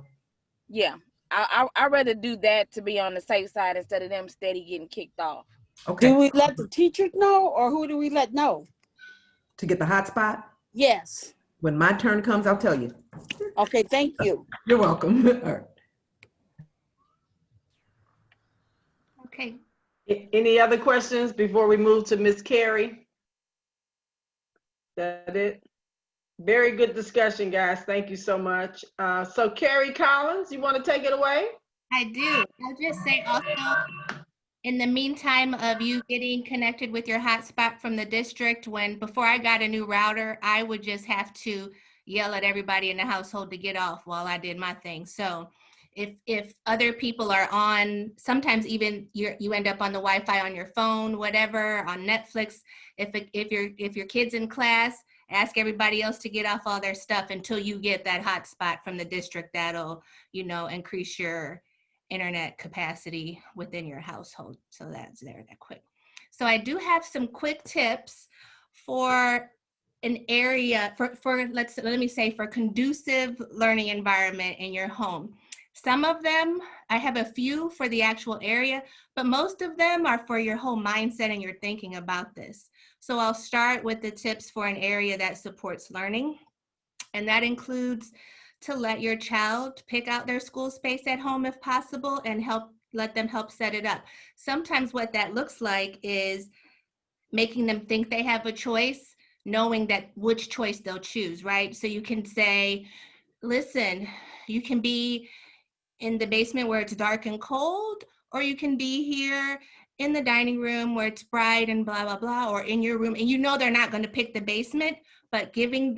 Yeah. I'd rather do that to be on the safe side instead of them steady getting kicked off. Okay. Do we let the teachers know, or who do we let know? To get the hotspot? Yes. When my turn comes, I'll tell you. Okay, thank you. You're welcome. All right. Okay. Any other questions before we move to Ms. Carrie? That it? Very good discussion, guys. Thank you so much. So Carrie Collins, you want to take it away? I do. I'll just say also, in the meantime of you getting connected with your hotspot from the district, before I got a new router, I would just have to yell at everybody in the household to get off while I did my thing. So if other people are on, sometimes even you end up on the Wi-Fi on your phone, whatever, on Netflix. If your kid's in class, ask everybody else to get off all their stuff until you get that hotspot from the district that'll, increase your internet capacity within your household. So that's that quick. So I do have some quick tips for an area for conducive learning environment in your home. Some of them, I have a few for the actual area, but most of them are for your whole mindset and your thinking about this. So I'll start with the tips for an area that supports learning. And that includes to let your child pick out their school space at home if possible and let them help set it up. Sometimes what that looks like is making them think they have a choice, knowing that which choice they'll choose, right? So you can say, listen, you can be in the basement where it's dark and cold, or you can be here in the dining room where it's bright and blah, blah, blah, or in your room. And they're not going to pick the basement, but making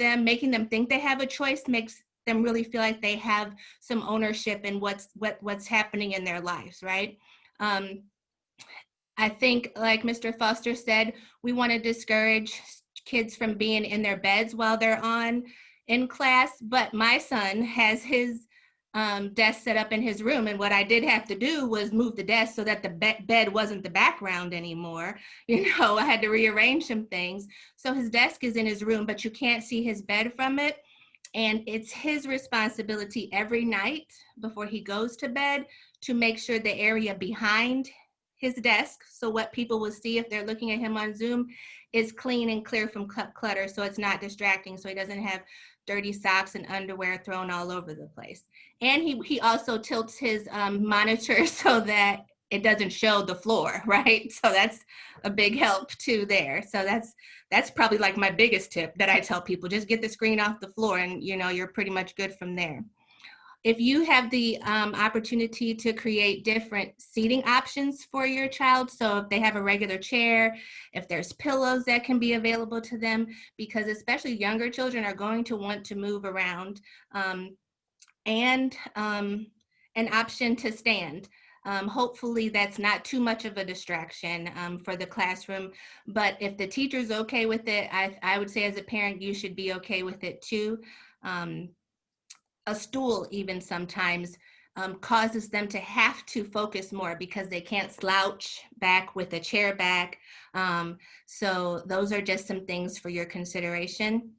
them think they have a choice makes them really feel like they have some ownership in what's happening in their lives, right? I think, like Mr. Foster said, we want to discourage kids from being in their beds while they're in class, but my son has his desk set up in his room, and what I did have to do was move the desk so that the bed wasn't the background anymore. I had to rearrange some things. So his desk is in his room, but you can't see his bed from it. And it's his responsibility every night before he goes to bed to make sure the area behind his desk, so what people will see if they're looking at him on Zoom, is clean and clear from clutter, so it's not distracting, so he doesn't have dirty socks and underwear thrown all over the place. And he also tilts his monitor so that it doesn't show the floor, right? So that's a big help too there. So that's probably like my biggest tip that I tell people, just get the screen off the floor and you're pretty much good from there. If you have the opportunity to create different seating options for your child, so if they have a regular chair, if there's pillows that can be available to them, because especially younger children are going to want to move around, and an option to stand. Hopefully that's not too much of a distraction for the classroom, but if the teacher's okay with it, I would say as a parent, you should be okay with it too. A stool even sometimes causes them to have to focus more because they can't slouch back with a chair back. So those are just some things for your consideration.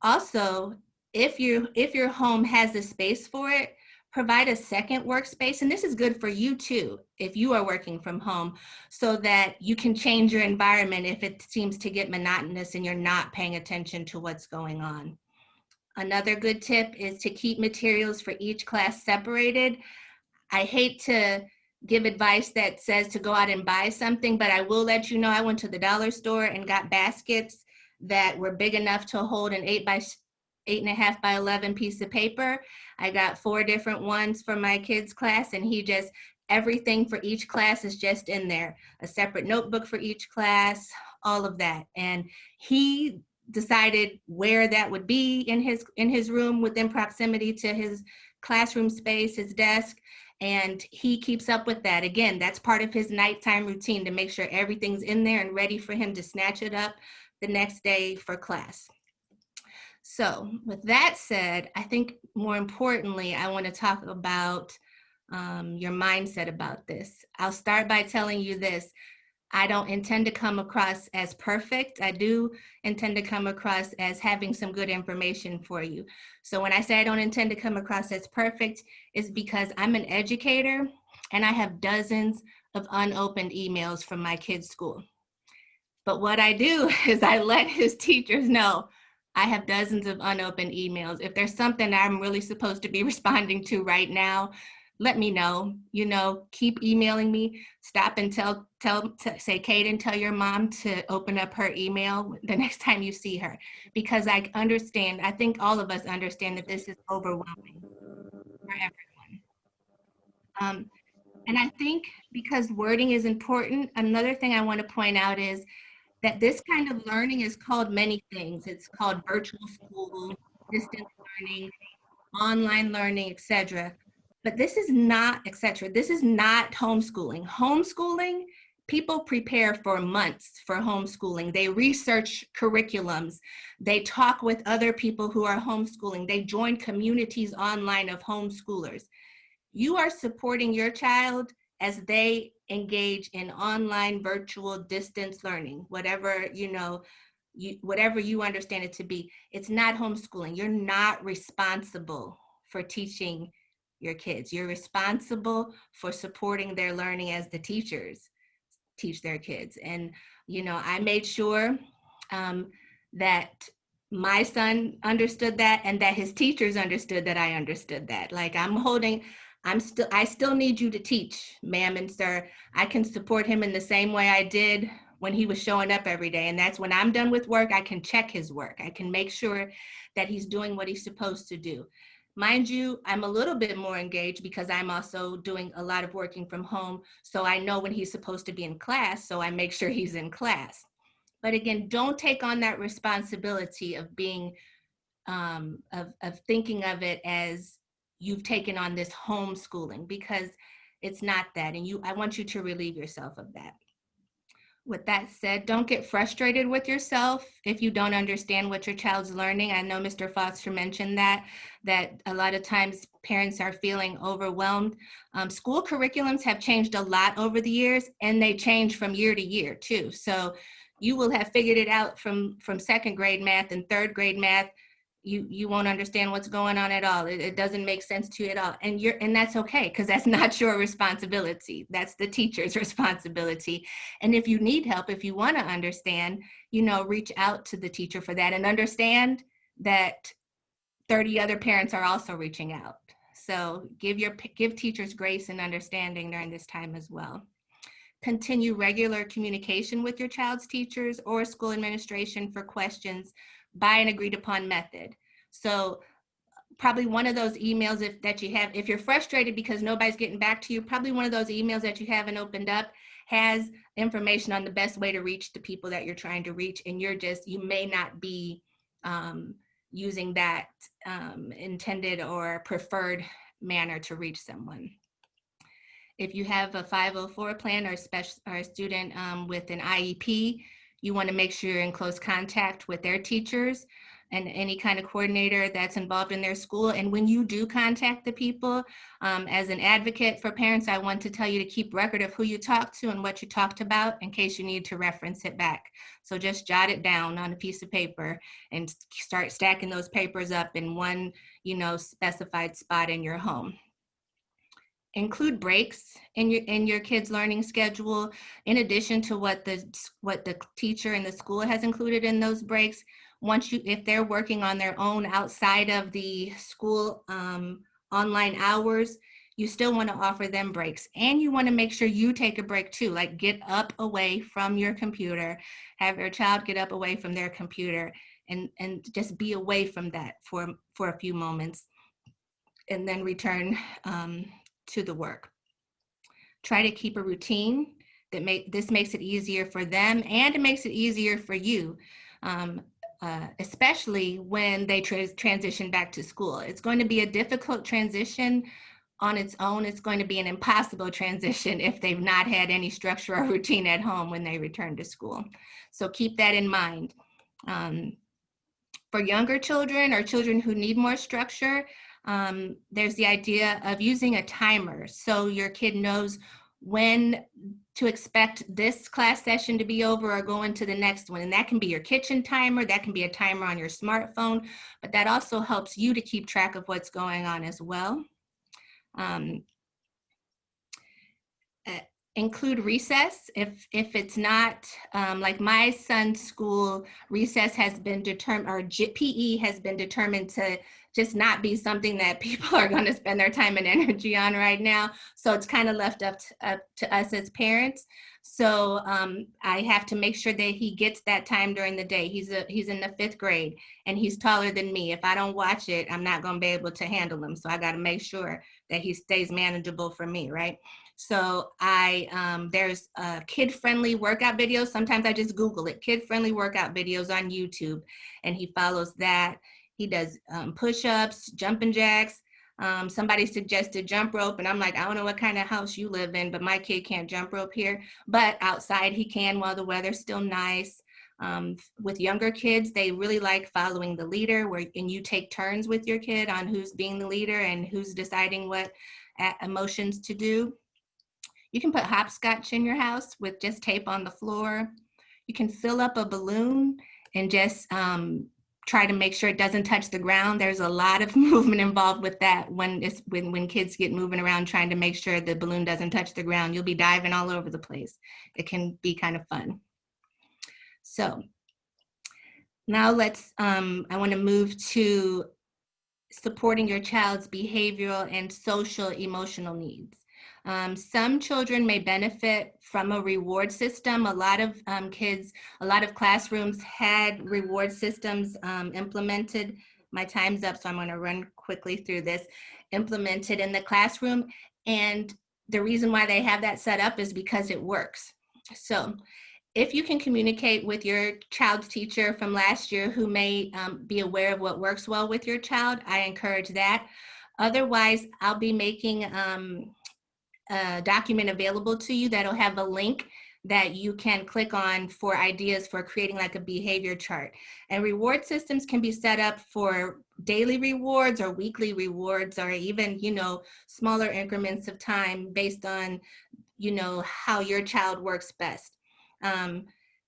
Also, if your home has the space for it, provide a second workspace. And this is good for you too, if you are working from home, so that you can change your environment if it seems to get monotonous and you're not paying attention to what's going on. Another good tip is to keep materials for each class separated. I hate to give advice that says to go out and buy something, but I will let you know I went to the dollar store and got baskets that were big enough to hold an 8.5 by 11 piece of paper. I got 4 different ones for my kids' class, and everything for each class is just in there. A separate notebook for each class, all of that. And he decided where that would be in his room within proximity to his classroom space, his desk, and he keeps up with that. Again, that's part of his nighttime routine to make sure everything's in there and ready for him to snatch it up the next day for class. So with that said, I think more importantly, I want to talk about your mindset about this. I'll start by telling you this. I don't intend to come across as perfect. I do intend to come across as having some good information for you. So when I say I don't intend to come across as perfect, it's because I'm an educator and I have dozens of unopened emails from my kids' school. But what I do is I let his teachers know I have dozens of unopened emails. If there's something I'm really supposed to be responding to right now, let me know. Keep emailing me. Stop and say, Kaden, tell your mom to open up her email the next time you see her, because I understand. I think all of us understand that this is overwhelming for everyone. And I think because wording is important, another thing I want to point out is that this kind of learning is called many things. It's called virtual school, distance learning, online learning, etc. But this is not, etc. This is not homeschooling. Homeschooling, people prepare for months for homeschooling. They research curriculums. They talk with other people who are homeschooling. They join communities online of homeschoolers. You are supporting your child as they engage in online virtual distance learning, whatever you understand it to be. It's not homeschooling. You're not responsible for teaching your kids. You're responsible for supporting their learning as the teachers teach their kids. And, I made sure that my son understood that and that his teachers understood that I understood that. Like I still need you to teach, ma'am and sir. I can support him in the same way I did when he was showing up every day. And that's when I'm done with work, I can check his work. I can make sure that he's doing what he's supposed to do. Mind you, I'm a little bit more engaged because I'm also doing a lot of working from home. So I know when he's supposed to be in class, so I make sure he's in class. But again, don't take on that responsibility of being, of thinking of it as you've taken on this homeschooling, because it's not that. And I want you to relieve yourself of that. With that said, don't get frustrated with yourself if you don't understand what your child's learning. I know Mr. Foster mentioned that a lot of times parents are feeling overwhelmed. School curriculums have changed a lot over the years, and they change from year to year too. So you will have figured it out from second grade math and third grade math. You won't understand what's going on at all. It doesn't make sense to you at all. And that's okay, because that's not your responsibility. That's the teacher's responsibility. And if you need help, if you want to understand, reach out to the teacher for that, and understand that 30 other parents are also reaching out. So give teachers grace and understanding during this time as well. Continue regular communication with your child's teachers or school administration for questions by an agreed upon method. So probably one of those emails that you have, if you're frustrated because nobody's getting back to you, probably one of those emails that you haven't opened up has information on the best way to reach the people that you're trying to reach, and you may not be using that intended or preferred manner to reach someone. If you have a 504 plan or a student with an IEP, you want to make sure you're in close contact with their teachers. and any kind of coordinator that's involved in their school. And when you do contact the people, as an advocate for parents, I want to tell you to keep record of who you talked to and what you talked about in case you need to reference it back. So just jot it down on a piece of paper and start stacking those papers up in one, specified spot in your home. Include breaks in your kids' learning schedule, in addition to what the teacher and the school has included in those breaks. If they're working on their own outside of the school online hours, you still want to offer them breaks, and you want to make sure you take a break too. Like, get up away from your computer, have your child get up away from their computer, and just be away from that for a few moments, and then return to the work. Try to keep a routine this makes it easier for them, and it makes it easier for you, especially when they transition back to school. It's going to be a difficult transition on its own. It's going to be an impossible transition if they've not had any structure or routine at home when they return to school. So keep that in mind. For younger children or children who need more structure, there's the idea of using a timer so your kid knows when to expect this class session to be over or go into the next one. And that can be your kitchen timer, that can be a timer on your smartphone, but that also helps you to keep track of what's going on as well. Include recess if it's not, like my son's school, recess has been determined, or PE has been determined to just not be something that people are going to spend their time and energy on right now. So it's kind of left up to us as parents. So I have to make sure that he gets that time during the day. He's in the 5th grade and he's taller than me. If I don't watch it, I'm not going to be able to handle him. So I got to make sure that he stays manageable for me, right? So there's kid-friendly workout videos. Sometimes I just Google it, kid-friendly workout videos on YouTube, and he follows that. He does push-ups, jumping jacks. Somebody suggested jump rope, and I'm like, I don't know what kind of house you live in, but my kid can't jump rope here. But outside he can while the weather's still nice. With younger kids, they really like following the leader, and you take turns with your kid on who's being the leader and who's deciding what emotions to do. You can put hopscotch in your house with just tape on the floor. You can fill up a balloon and just try to make sure it doesn't touch the ground. There's a lot of movement involved with that when kids get moving around trying to make sure the balloon doesn't touch the ground. You'll be diving all over the place. It can be kind of fun. So now I want to move to supporting your child's behavioral and social emotional needs. Some children may benefit from a reward system. A lot of classrooms had reward systems implemented. My time's up, so I'm going to run quickly through this. Implemented in the classroom, and the reason why they have that set up is because it works. So if you can communicate with your child's teacher from last year who may be aware of what works well with your child, I encourage that. Otherwise, I'll be making a document available to you that'll have a link that you can click on for ideas for creating like a behavior chart. And reward systems can be set up for daily rewards or weekly rewards, or even, smaller increments of time based on, how your child works best.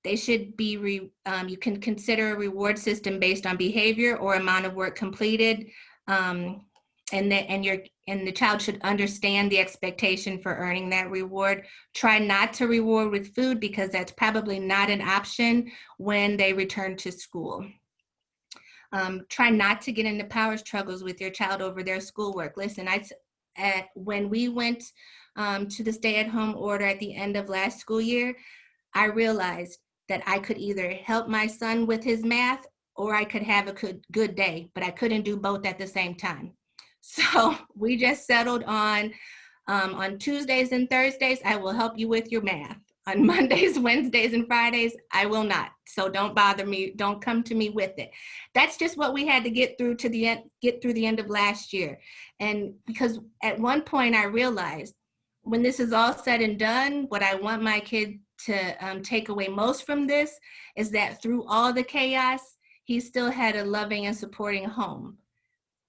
They should be, you can consider a reward system based on behavior or amount of work completed. And the child should understand the expectation for earning that reward. Try not to reward with food because that's probably not an option when they return to school. Try not to get into power struggles with your child over their schoolwork. Listen, when we went to the stay-at-home order at the end of last school year, I realized that I could either help my son with his math or I could have a good day, but I couldn't do both at the same time. So we just settled on Tuesdays and Thursdays, I will help you with your math. On Mondays, Wednesdays, and Fridays, I will not. So don't bother me. Don't come to me with it. That's just what we had to get through the end of last year. And because at one point I realized when this is all said and done, what I want my kid to take away most from this is that through all the chaos, he still had a loving and supporting home.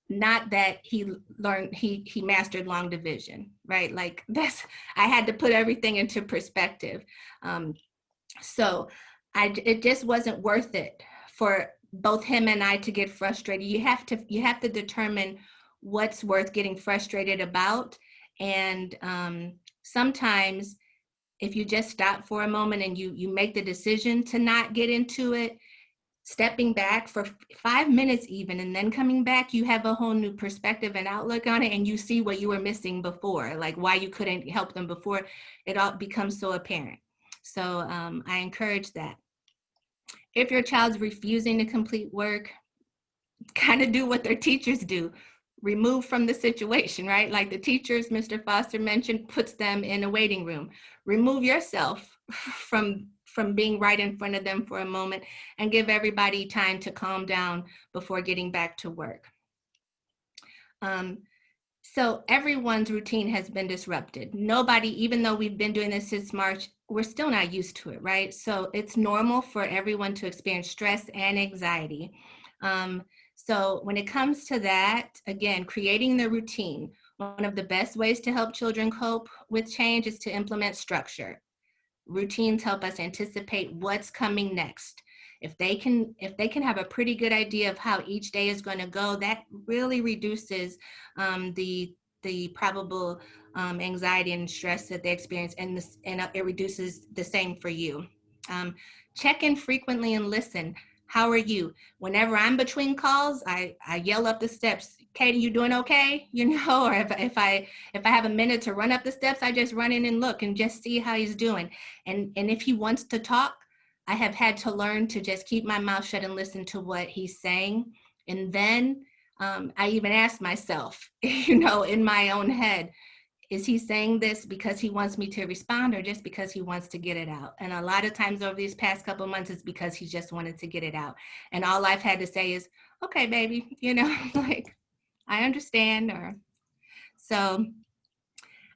Not that he learned, he mastered long division, right? Like that's, I had to put everything into perspective. So it just wasn't worth it for both him and I to get frustrated. You have to determine what's worth getting frustrated about. And sometimes if you just stop for a moment and you make the decision to not get into it, stepping back for 5 minutes even, and then coming back, you have a whole new perspective and outlook on it, and you see what you were missing before, like why you couldn't help them before. It all becomes so apparent. So I encourage that. If your child's refusing to complete work, kind of do what their teachers do. Remove from the situation, right? Like the teachers, Mr. Foster mentioned, puts them in a waiting room. Remove yourself from being right in front of them for a moment and give everybody time to calm down before getting back to work. So everyone's routine has been disrupted. Nobody, even though we've been doing this since March, we're still not used to it, right? So it's normal for everyone to experience stress and anxiety. So when it comes to that, again, creating the routine, one of the best ways to help children cope with change is to implement structure. Routines help us anticipate what's coming next. If they can have a pretty good idea of how each day is going to go, that really reduces the probable anxiety and stress that they experience, and it reduces the same for you. Check in frequently and listen. How are you? Whenever I'm between calls, I yell up the steps, Katie, you doing okay? You know, or if I have a minute to run up the steps, I just run in and look and just see how he's doing. And if he wants to talk, I have had to learn to just keep my mouth shut and listen to what he's saying. And then I even ask myself, you know, in my own head, is he saying this because he wants me to respond or just because he wants to get it out? And a lot of times over these past couple of months, it's because he just wanted to get it out. And all I've had to say is, okay, baby, you know, like, I understand. Or so,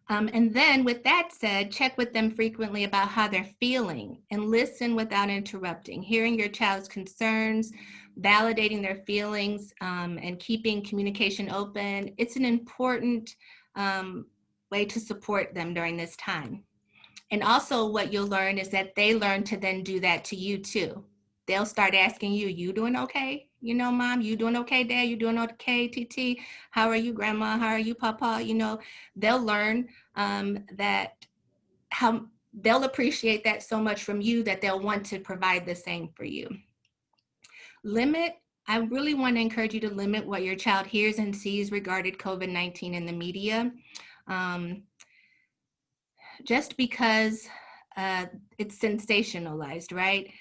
and then with that said, check with them frequently about how they're feeling and listen without interrupting. Hearing your child's concerns, validating their feelings, and keeping communication open. It's an important way to support them during this time. And also what you'll learn is that they learn to then do that to you too. They'll start asking you, you doing okay? You know, mom, you doing okay, dad? You doing okay, TT? How are you, grandma? How are you, papa? You know, they'll learn that how they'll appreciate that so much from you that they'll want to provide the same for you. I really want to encourage you to limit what your child hears and sees regarding COVID-19 in the media. Just because it's sensationalized, right?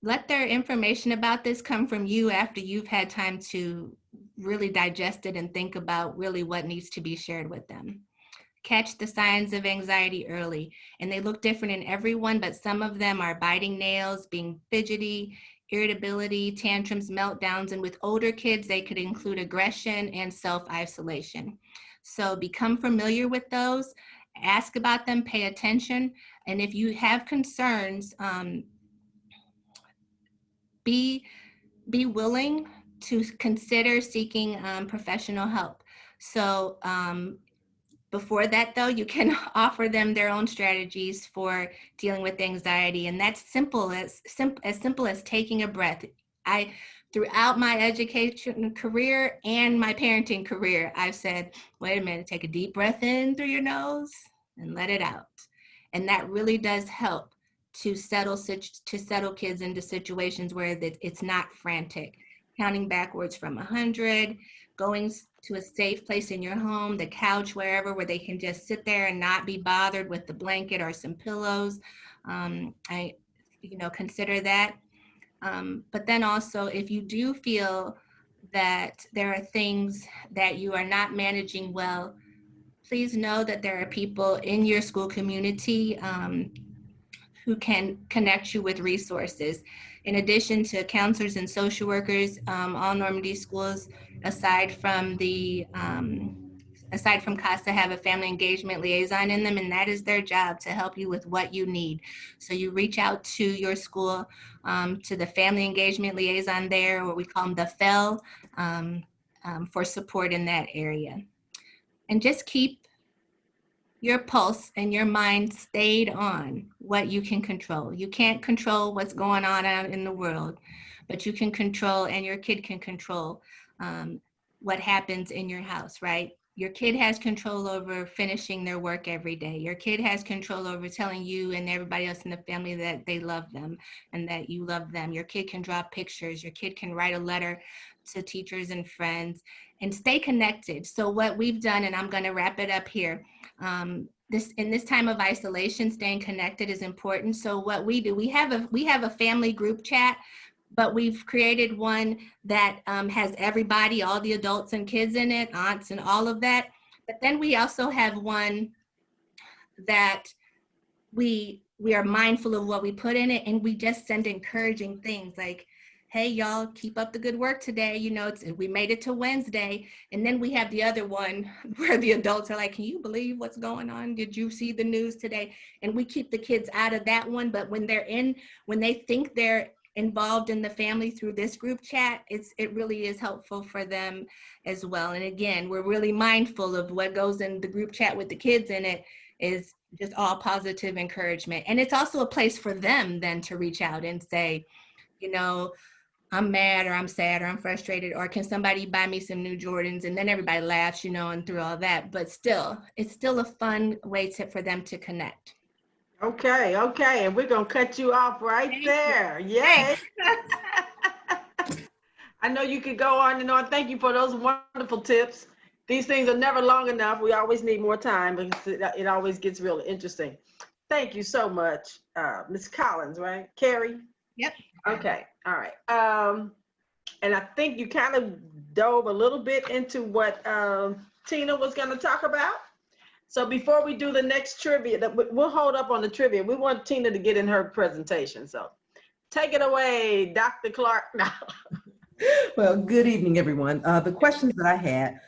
Let their information about this come from you after you've had time to really digest it and think about really what needs to be shared with them. Catch the signs of anxiety early, and they look different in everyone, but some of them are biting nails, being fidgety, irritability, tantrums, meltdowns, and with older kids, they could include aggression and self-isolation. So become familiar with those, ask about them, pay attention, and if you have concerns, be willing to consider seeking professional help. So before that though, you can offer them their own strategies for dealing with anxiety, and that's as simple as taking a breath. Throughout my education career and my parenting career, I've said, wait a minute, take a deep breath in through your nose and let it out. And that really does help to settle kids into situations where it's not frantic. Counting backwards from 100, going to a safe place in your home, the couch, wherever, where they can just sit there and not be bothered with the blanket or some pillows. Consider that. But then also, if you do feel that there are things that you are not managing well, please know that there are people in your school community who can connect you with resources. In addition to counselors and social workers, all Normandy schools, aside from the aside from CASA, have a family engagement liaison in them, and that is their job to help you with what you need. So you reach out to your school, to the family engagement liaison there, or we call them the 𝗟𝗃, for support in that area. And just keep your pulse and your mind stayed on what you can control. You can't control what's going on out in the world, but you can control, and your kid can control what happens in your house, right? Your kid has control over finishing their work every day. Your kid has control over telling you and everybody else in the family that they love them and that you love them. Your kid can draw pictures. Your kid can write a letter to teachers and friends, and stay connected. So what we've done, and I'm going to wrap it up here, in this time of isolation, staying connected is important. So what we do, we have a family group chat, but we've created one that has everybody, all the adults and kids in it, aunts and all of that. But then we also have one that we are mindful of what we put in it, and we just send encouraging things like, hey, y'all, keep up the good work today. You know, we made it to Wednesday. And then we have the other one where the adults are like, can you believe what's going on? Did you see the news today? And we keep the kids out of that one. But when they think they're involved in the family through this group chat, it really is helpful for them as well. And again, we're really mindful of what goes in the group chat with the kids in it is just all positive encouragement. And it's also a place for them then to reach out and say, you know, I'm mad, or I'm sad, or I'm frustrated, or can somebody buy me some new Jordans? And then everybody laughs, you know, and through all that. But still, it's still a fun way for them to connect. Okay, and we're going to cut you off right there. Yay. I know you could go on and on. Thank you for those wonderful tips. These things are never long enough. We always need more time, because it always gets really interesting. Thank you so much, Ms. Collins, right? Carrie? Yep. Okay, all right. And I think you kind of dove a little bit into what Tina was going to talk about. So before we do the next trivia, we'll hold up on the trivia. We want Tina to get in her presentation. So take it away, Dr. Clark. Well, good evening, everyone. The questions that I had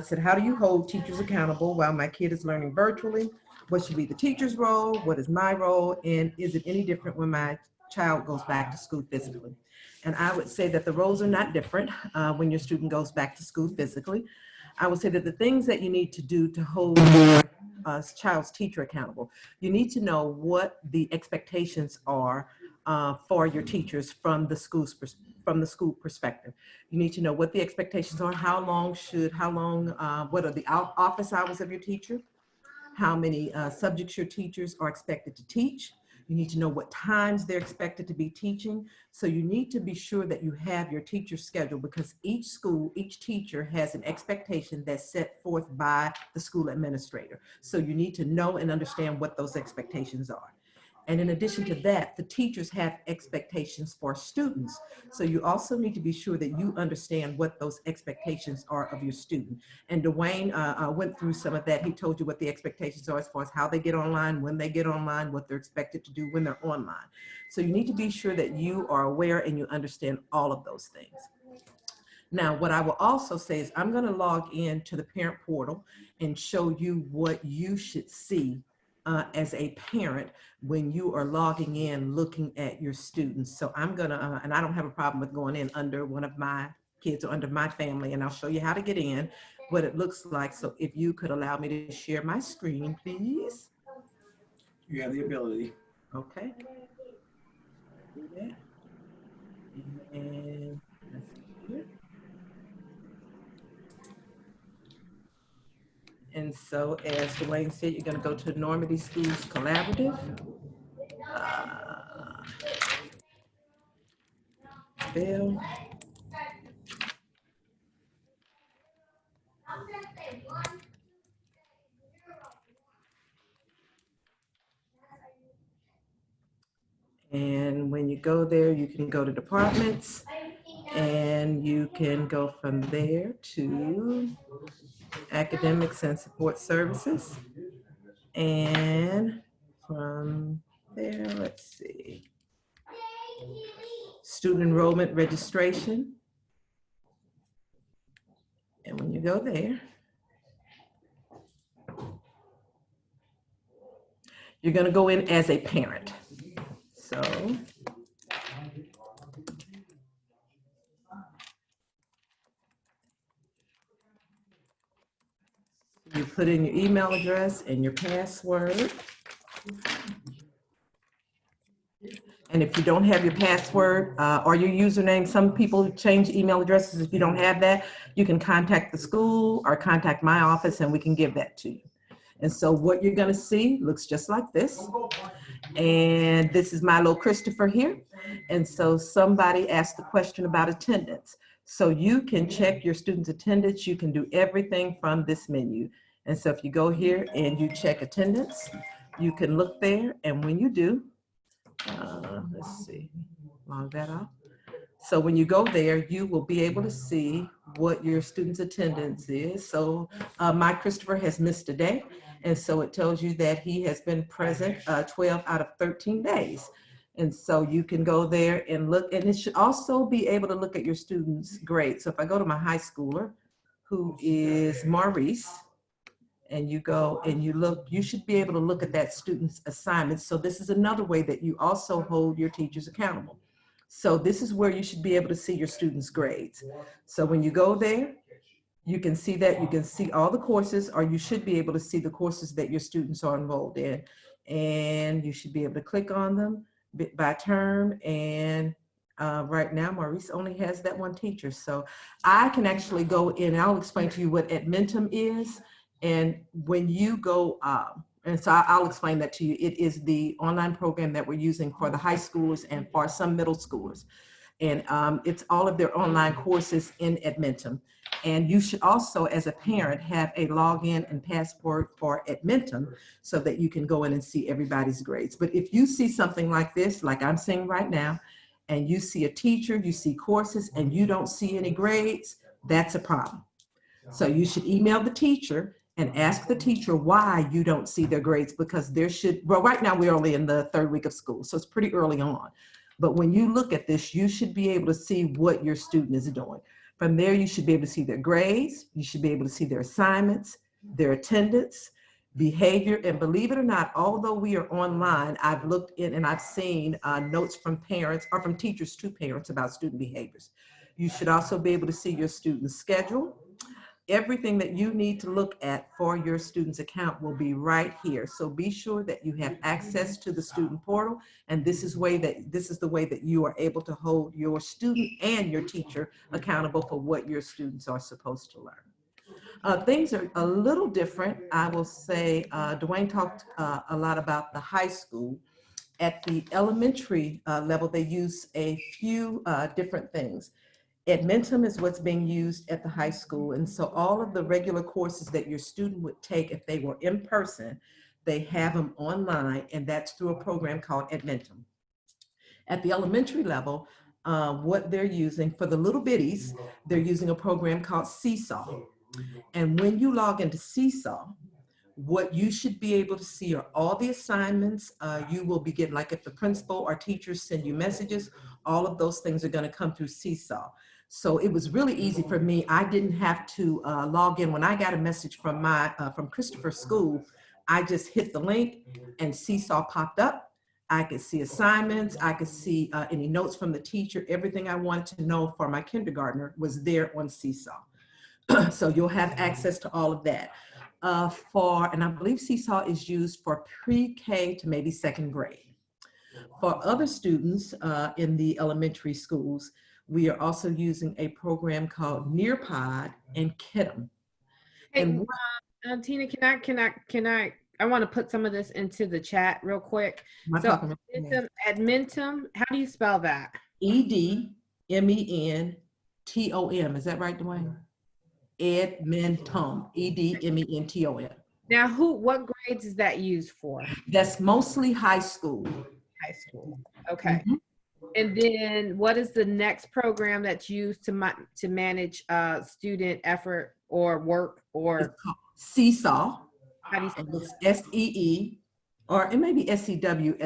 said, how do you hold teachers accountable while my kid is learning virtually? What should be the teacher's role? What is my role? And is it any different when my child goes back to school physically? And I would say that the roles are not different when your student goes back to school physically. I would say that the things that you need to do to hold your child's teacher accountable, you need to know what the expectations are for your teachers from the school perspective. You need to know what the expectations are, what are the office hours of your teacher, how many subjects your teachers are expected to teach. You need to know what times they're expected to be teaching. So you need to be sure that you have your teacher schedule, because each school, each teacher has an expectation that's set forth by the school administrator. So you need to know and understand what those expectations are. And in addition to that, the teachers have expectations for students. So you also need to be sure that you understand what those expectations are of your student. And Duane went through some of that. He told you what the expectations are as far as how they get online, when they get online, what they're expected to do when they're online. So you need to be sure that you are aware and you understand all of those things. Now, what I will also say is I'm going to log in to the parent portal and show you what you should see as a parent when you are logging in, looking at your students. So I'm gonna, and I don't have a problem with going in under one of my kids or under my family, and I'll show you how to get in, what it looks like. So if you could allow me to share my screen, please. You have the ability. Okay. Do that. And let's see here. And so, as Duane said, you're going to go to Normandy Schools Collaborative. Bill. And when you go there, you can go to departments, and you can go from there to academics and support services. And from there, let's see, student enrollment registration. And when you go there, you're going to go in as a parent. So you put in your email address and your password. And if you don't have your password or your username, some people change email addresses. If you don't have that, you can contact the school or contact my office and we can give that to you. And so what you're going to see looks just like this. And this is my little Christopher here. And so somebody asked the question about attendance. So you can check your students' attendance. You can do everything from this menu. And so if you go here and you check attendance, you can look there. And when you do, let's see, log that out. So when you go there, you will be able to see what your student's attendance is. So my Christopher has missed a day. And so it tells you that he has been present 12 out of 13 days. And so you can go there and look, and it should also be able to look at your students' grades. So if I go to my high schooler, who is Maurice, and you go and you look, you should be able to look at that student's assignments. So this is another way that you also hold your teachers accountable. So this is where you should be able to see your students' grades. So when you go there, you can see that, you can see all the courses, or you should be able to see the courses that your students are enrolled in. And you should be able to click on them by term. And right now, Maurice only has that one teacher. So I can actually go in, and I'll explain to you what 𝗏𝗏𝗁 is. And when you go, and so I'll explain that to you. It is the online program that we're using for the high schoolers and for some middle schoolers. And it's all of their online courses in 𝗏𝗏𝗁. And you should also, as a parent, have a login and password for 𝗏𝗏𝗁 so that you can go in and see everybody's grades. But if you see something like this, like I'm seeing right now, and you see a teacher, you see courses, and you don't see any grades, that's a problem. So you should email the teacher and ask the teacher why you don't see their grades, because there should, well, right now we're only in the 3rd week of school, so it's pretty early on. But when you look at this, you should be able to see what your student is doing. From there, you should be able to see their grades, you should be able to see their assignments, their attendance, behavior, and believe it or not, although we are online, I've looked in and I've seen notes from parents or from teachers to parents about student behaviors. You should also be able to see your student's schedule. Everything that you need to look at for your student's account will be right here. So be sure that you have access to the student portal, and this is the way that you are able to hold your student and your teacher accountable for what your students are supposed to learn. Things are a little different. I will say, Duane talked a lot about the high school. At the elementary level, they use a few different things. 𝗏𝗏𝗁 is what's being used at the high school. And so all of the regular courses that your student would take if they were in person, they have them online, and that's through a program called 𝗏𝗏𝗁. At the elementary level, what they're using for the little bitties, they're using a program called 𝗪𝗪. And when you log into 𝗪𝗪, what you should be able to see are all the assignments. You will be getting, like if the principal or teachers send you messages, all of those things are going to come through 𝗪𝗪. So it was really easy for me. I didn't have to log in. When I got a message from from Christopher's school, I just hit the link and 𝗪𝗪 popped up. I could see assignments. I could see any notes from the teacher. Everything I wanted to know for my kindergartner was there on 𝗪𝗪. So you'll have access to all of that. And I believe 𝗪𝗪 is used for pre-K to maybe 2nd grade. For other students in the elementary schools, we are also using a program called 𝗏𝗏𝗏 and 𝗏𝗏𝗁. Hey, Tina, I want to put some of this into the chat real quick. So 𝗏𝗏𝗁, how do you spell that? 𝗏𝗏𝗁. Is that right, Duane? 𝗏𝗏𝗁, 𝗏𝗏𝗁. Now, what grades is that used for? That's mostly high school. High school. Okay. Mm-hmm. And then what is the next program that's used to manage student effort or work or? 𝗪𝗪𝗁. How do you spell it? S-E-E, or it may be S-E-W-S-A-W.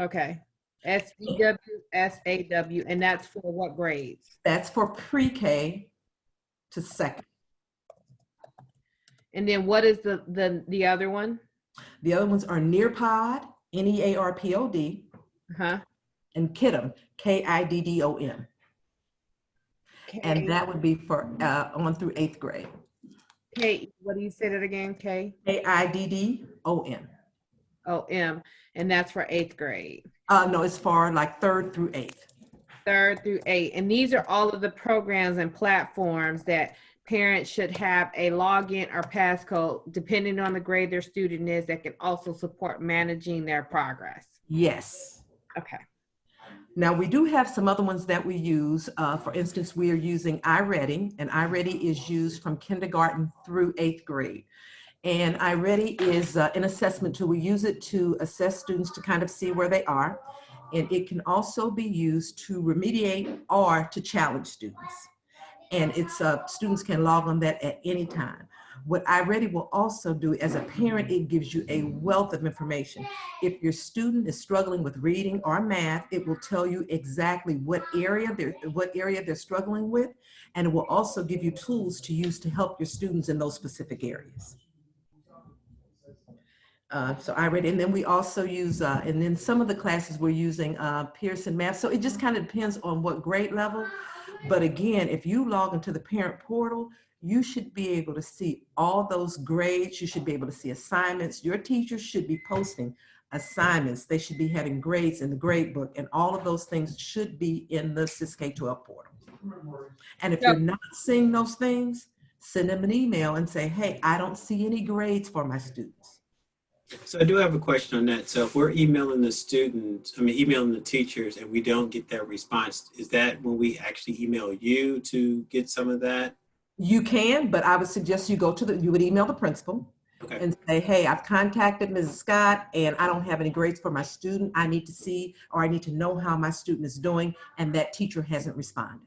Okay. S-E-W-S-A-W, and that's for what grades? That's for pre-K to 2nd. And then what is the other one? The other ones are 𝗫POD, NEARPOD, and KIDDOM, KIDDOM. And that would be for on through 8th grade. K, what do you say that again? K? KIDDOM. Oh, M. And that's for 8th grade. No, it's for like 3rd through 8th. 3rd through 8th. And these are all of the programs and platforms that parents should have a login or passcode, depending on the grade their student is, that can also support managing their progress. Yes. Okay. Now we do have some other ones that we use. For instance, we are using 𝗓𝗏, and 𝗓𝗏 is used from kindergarten through 8th grade. And 𝗓𝗏 is an assessment tool. We use it to assess students to kind of see where they are. And it can also be used to remediate or to challenge students. And it's students can log on that at any time. What 𝗓𝗏 will also do, as a parent, it gives you a wealth of information. If your student is struggling with reading or math, it will tell you exactly what area they're struggling with, and it will also give you tools to use to help your students in those specific areas. So 𝗓𝗏, and then we also use, and then some of the classes we're using Pearson Math. So it just kind of depends on what grade level. But again, if you log into the parent portal, you should be able to see all those grades. You should be able to see assignments. Your teachers should be posting assignments. They should be having grades in the grade book, and all of those things should be in the 𝗧_K-12 portal. And if you're not seeing those things, send them an email and say, hey, I don't see any grades for my students. So I do have a question on that. So if we're emailing the students, emailing the teachers, and we don't get that response, is that when we actually email you to get some of that? You can, but I would suggest you you would email the principal and say, hey, I've contacted Mrs. Scott and I don't have any grades for my student. I need to see, or I need to know how my student is doing, and that teacher hasn't responded.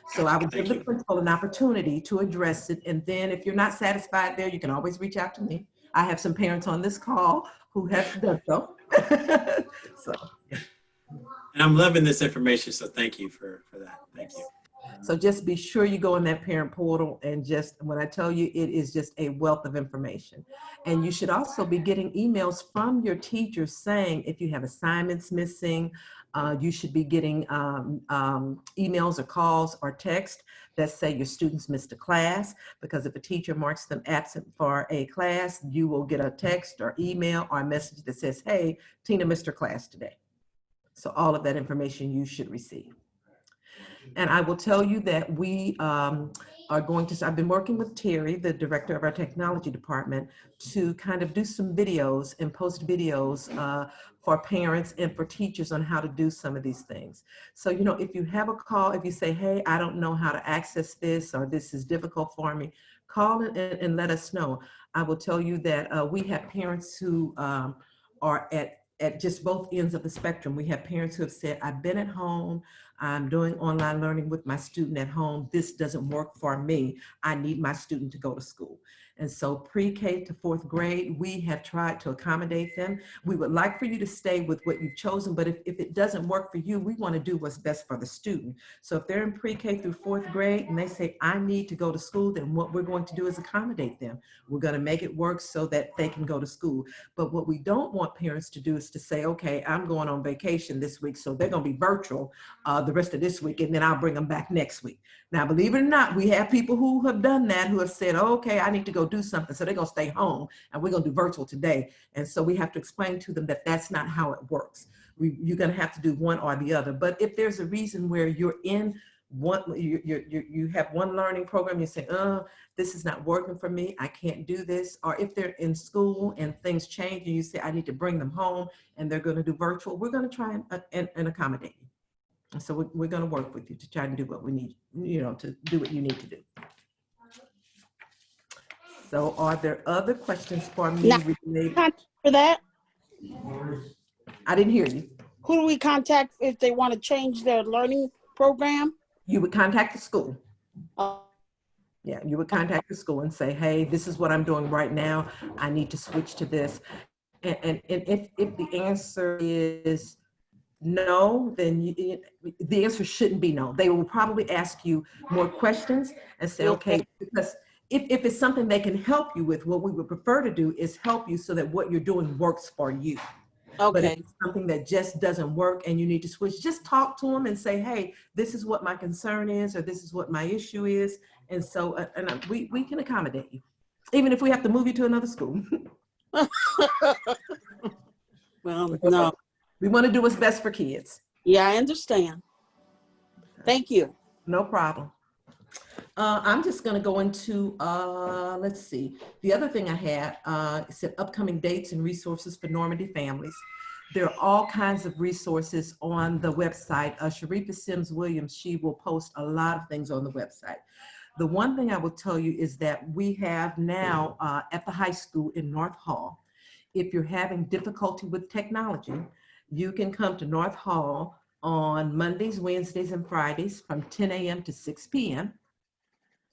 So I would give the principal an opportunity to address it. And then if you're not satisfied there, you can always reach out to me. I have some parents on this call who have done so. And I'm loving this information, so thank you for that. Thank you. So just be sure you go in that parent portal, and just when I tell you, it is just a wealth of information. And you should also be getting emails from your teachers saying if you have assignments missing. You should be getting emails or calls or text that say your students missed a class, because if a teacher marks them absent for a class, you will get a text or email or a message that says, hey, Tina missed her class today. So all of that information you should receive. And I will tell you that we are going to, I've been working with Terry, the director of our technology department, to kind of do some videos and post videos for parents and for teachers on how to do some of these things. So, you know, if you have a call, if you say, hey, I don't know how to access this, or this is difficult for me, call and let us know. I will tell you that we have parents who are at just both ends of the spectrum. We have parents who have said, I've been at home, I'm doing online learning with my student at home. This doesn't work for me. I need my student to go to school. And so pre-K to 4th grade, we have tried to accommodate them. We would like for you to stay with what you've chosen, but if it doesn't work for you, we want to do what's best for the student. So if they're in pre-K through 4th grade and they say, I need to go to school, then what we're going to do is accommodate them. We're going to make it work so that they can go to school. But what we don't want parents to do is to say, okay, I'm going on vacation this week, so they're going to be virtual the rest of this week, and then I'll bring them back next week. Now, believe it or not, we have people who have done that, who have said, oh, okay, I need to go do something, so they're going to stay home and we're going to do virtual today. And so we have to explain to them that that's not how it works. You're going to have to do one or the other. But if there's a reason where you're in one, you have one learning program, you say, oh, this is not working for me, I can't do this. Or if they're in school and things change and you say, I need to bring them home and they're going to do virtual, we're going to try and accommodate you. So we're going to work with you to try and do what we need, you know, to do what you need to do. So are there other questions for me related? For that? I didn't hear you. Who do we contact if they want to change their learning program? You would contact the school. Yeah, you would contact the school and say, hey, this is what I'm doing right now. I need to switch to this. And if the answer is no, then the answer shouldn't be no. They will probably ask you more questions and say, okay, because if it's something they can help you with, what we would prefer to do is help you so that what you're doing works for you. But if Okay. it's something that just doesn't work and you need to switch, just talk to them and say, hey, this is what my concern is, or this is what my issue is. And so we can accommodate you, even if we have to move you to another school. Well, no. We want to do what's best for kids. Yeah, I understand. Thank you. No problem. I'm just going to go into, let's see. The other thing I had said upcoming dates and resources for Normandy families. There are all kinds of resources on the website. 𝗍𝗶𝘁𝗿 she will post a lot of things on the website. The one thing I will tell you is that we have now at the high school in North Hall, if you're having difficulty with technology, you can come to North Hall on Mondays, Wednesdays, and Fridays from 10 a.m. to 6 p.m.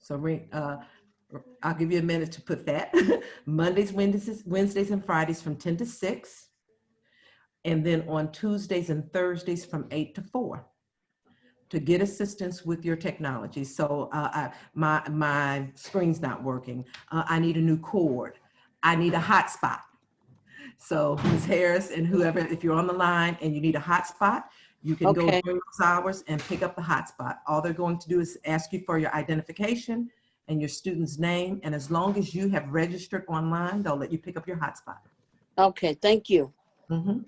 So I'll give you a minute to put that. Mondays, Wednesdays, and Fridays from 10 to 6. And then on Tuesdays and Thursdays from 8 to 4 to get assistance with your technology. So my screen's not working. I need a new cord. I need a hotspot. So Ms. Harris and whoever, if you're on the line and you need a hotspot, you can go during those hours and pick up the hotspot. All they're going to do is ask you for your identification and your student's name. And as long as you have registered online, they'll let you pick up your hotspot. Okay, thank you. Mm-hmm.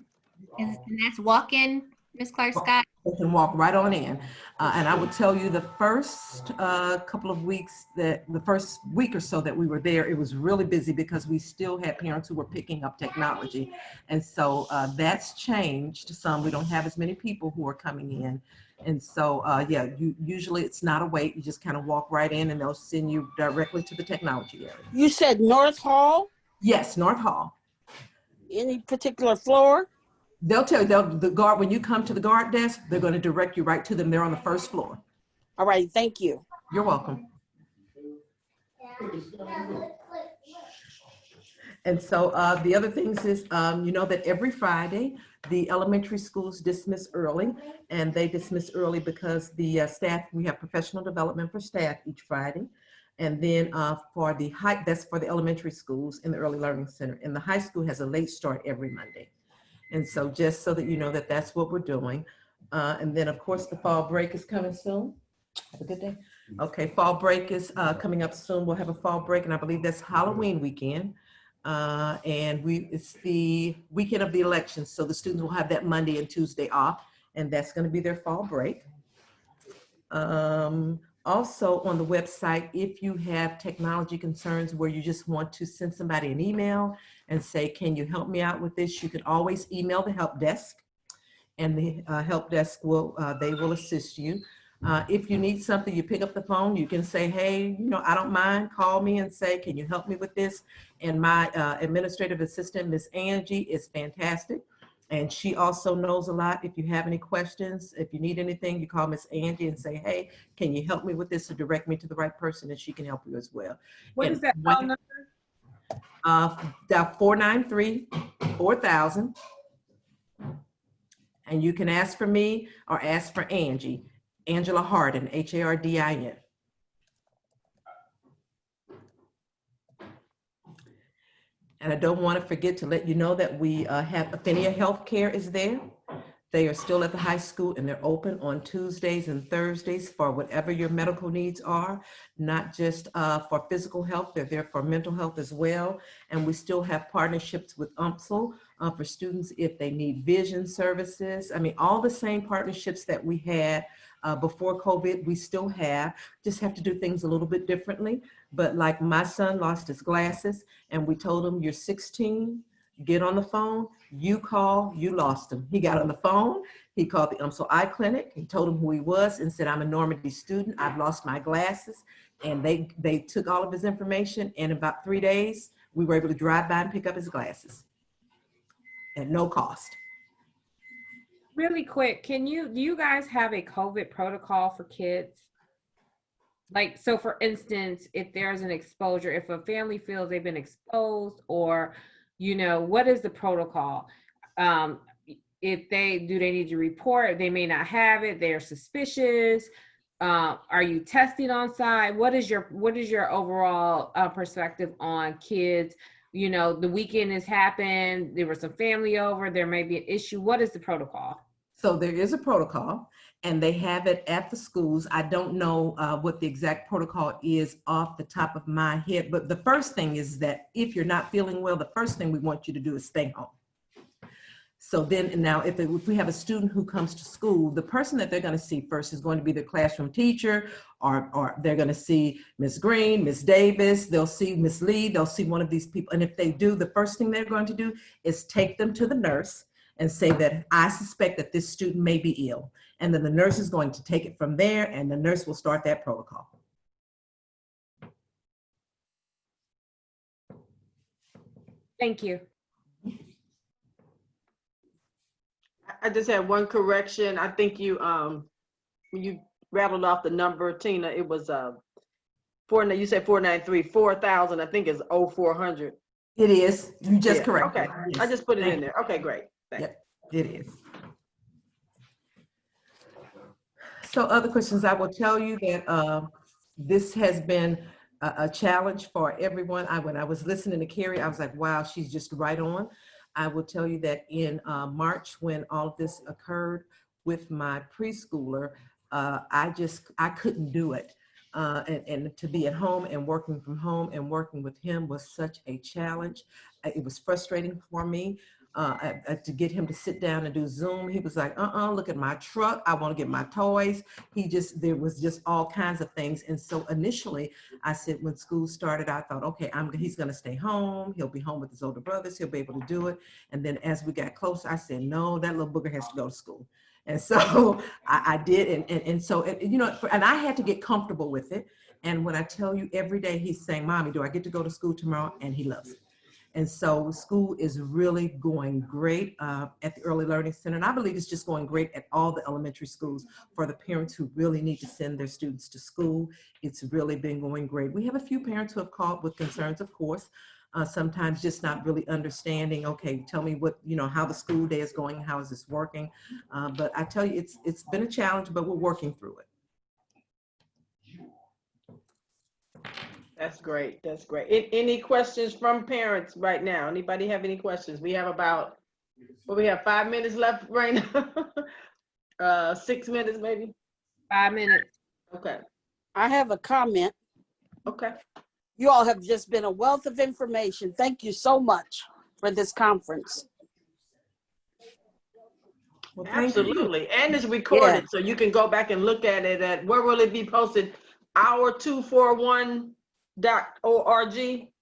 And that's walk-in, Ms. Clark-Scott? You can walk right on in. And I will tell you the first couple of weeks, the first week or so that we were there, it was really busy because we still had parents who were picking up technology. And so that's changed some. We don't have as many people who are coming in. And so, yeah, usually it's not a wait. You just kind of walk right in and they'll send you directly to the technology area. You said North Hall? Yes, North Hall. Any particular floor? They'll tell you, the guard, when you come to the guard desk, they're going to direct you right to them. They're on the first floor. All right, thank you. You're welcome. And so the other things is, you know that every Friday, the elementary schools dismiss early, and they dismiss early because the staff, we have professional development for staff each Friday. And then for the that's for the elementary schools in the early learning center. And the high school has a late start every Monday. And so just so that you know that that's what we're doing. And then of course the fall break is coming soon. Have a good day. Okay, fall break is coming up soon. We'll have a fall break and I believe that's Halloween weekend. And it's the weekend of the election. So the students will have that Monday and Tuesday off and that's gonna be their fall break. Also on the website, if you have technology concerns where you just want to send somebody an email and say, can you help me out with this? You can always email the help desk and the help desk they will assist you. If you need something, you pick up the phone, you can say, hey, you know, I don't mind, call me and say, can you help me with this? And my administrative assistant, Miss Angie, is fantastic. And she also knows a lot. If you have any questions, if you need anything, you call Miss Angie and say, hey, can you help me with this, or direct me to the right person and she can help you as well. What is that phone number? Dial 493-4000. And you can ask for me or ask for Angie, Angela Hardin, Hardin. And I don't want to forget to let you know that we have 𝗪𝗐 Healthcare is there. They are still at the high school and they're open on Tuesdays and Thursdays for whatever your medical needs are, not just for physical health, they're there for mental health as well. And we still have partnerships with 𝗪𝗁 for students if they need vision services. I mean, all the same partnerships that we had before COVID, we still have, just have to do things a little bit differently. But like my son lost his glasses and we told him, you're 16, get on the phone, you call, you lost him. He got on the phone, he called the 𝗪𝗁 Eye Clinic, he told him who he was and said, I'm a Normandy student, I've lost my glasses. And they took all of his information and in about 3 days, we were able to drive by and pick up his glasses at no cost. Really quick, do you guys have a COVID protocol for kids? Like, so for instance, if there's an exposure, if a family feels they've been exposed or, you know, what is the protocol? If they need to report, they may not have it, they're suspicious. Are you testing on site? What is your overall perspective on kids? You know, the weekend has happened. There was some family over. There may be an issue. What is the protocol? So there is a protocol, and they have it at the schools. I don't know what the exact protocol is off the top of my head, but the first thing is that if you're not feeling well, the first thing we want you to do is stay home. So then now if we have a student who comes to school, the person that they're going to see first is going to be the classroom teacher, or they're going to see Miss Green, Miss Davis, they'll see Miss Lee, they'll see one of these people. And if they do, the first thing they're going to do is take them to the nurse and say that I suspect that this student may be ill. And then the nurse is going to take it from there, and the nurse will start that protocol. Thank you. I just had one correction. I think you when you rattled off the number, Tina, it was you said 493, 4,000, I think is 0400. It is. You just correct. Okay. Yes. I just put it in there. Okay, great. Thanks. Yep, it is. So other questions, I will tell you that this has been a challenge for everyone. When I was listening to Carrie, I was like, wow, she's just right on. I will tell you that in March, when all of this occurred with my preschooler, I couldn't do it. And to be at home and working from home and working with him was such a challenge. It was frustrating for me to get him to sit down and do Zoom. He was like, look at my truck. I want to get my toys. There was just all kinds of things. And so initially I said, when school started, I thought, okay, he's going to stay home. He'll be home with his older brothers. He'll be able to do it. And then as we got closer, I said, no, that little booger has to go to school. And so I did. And so, and I had to get comfortable with it. And when I tell you every day he's saying, Mommy, do I get to go to school tomorrow? And he loves it. And so school is really going great at the Early Learning Center. And I believe it's just going great at all the elementary schools for the parents who really need to send their students to school. It's really been going great. We have a few parents who have called with concerns, of course, sometimes just not really understanding, okay, tell me what, how the school day is going, how is this working? But I tell you, it's been a challenge, but we're working through it. That's great. That's great. Any questions from parents right now? Anybody have any questions? We have about, we have 5 minutes left right now. 6 minutes maybe? 5 minutes. Okay. I have a comment. Okay. You all have just been a wealth of information. Thank you so much for this conference. Well, absolutely. And it's recorded, so you can go back and look at it at, where will it be posted? Our241.org,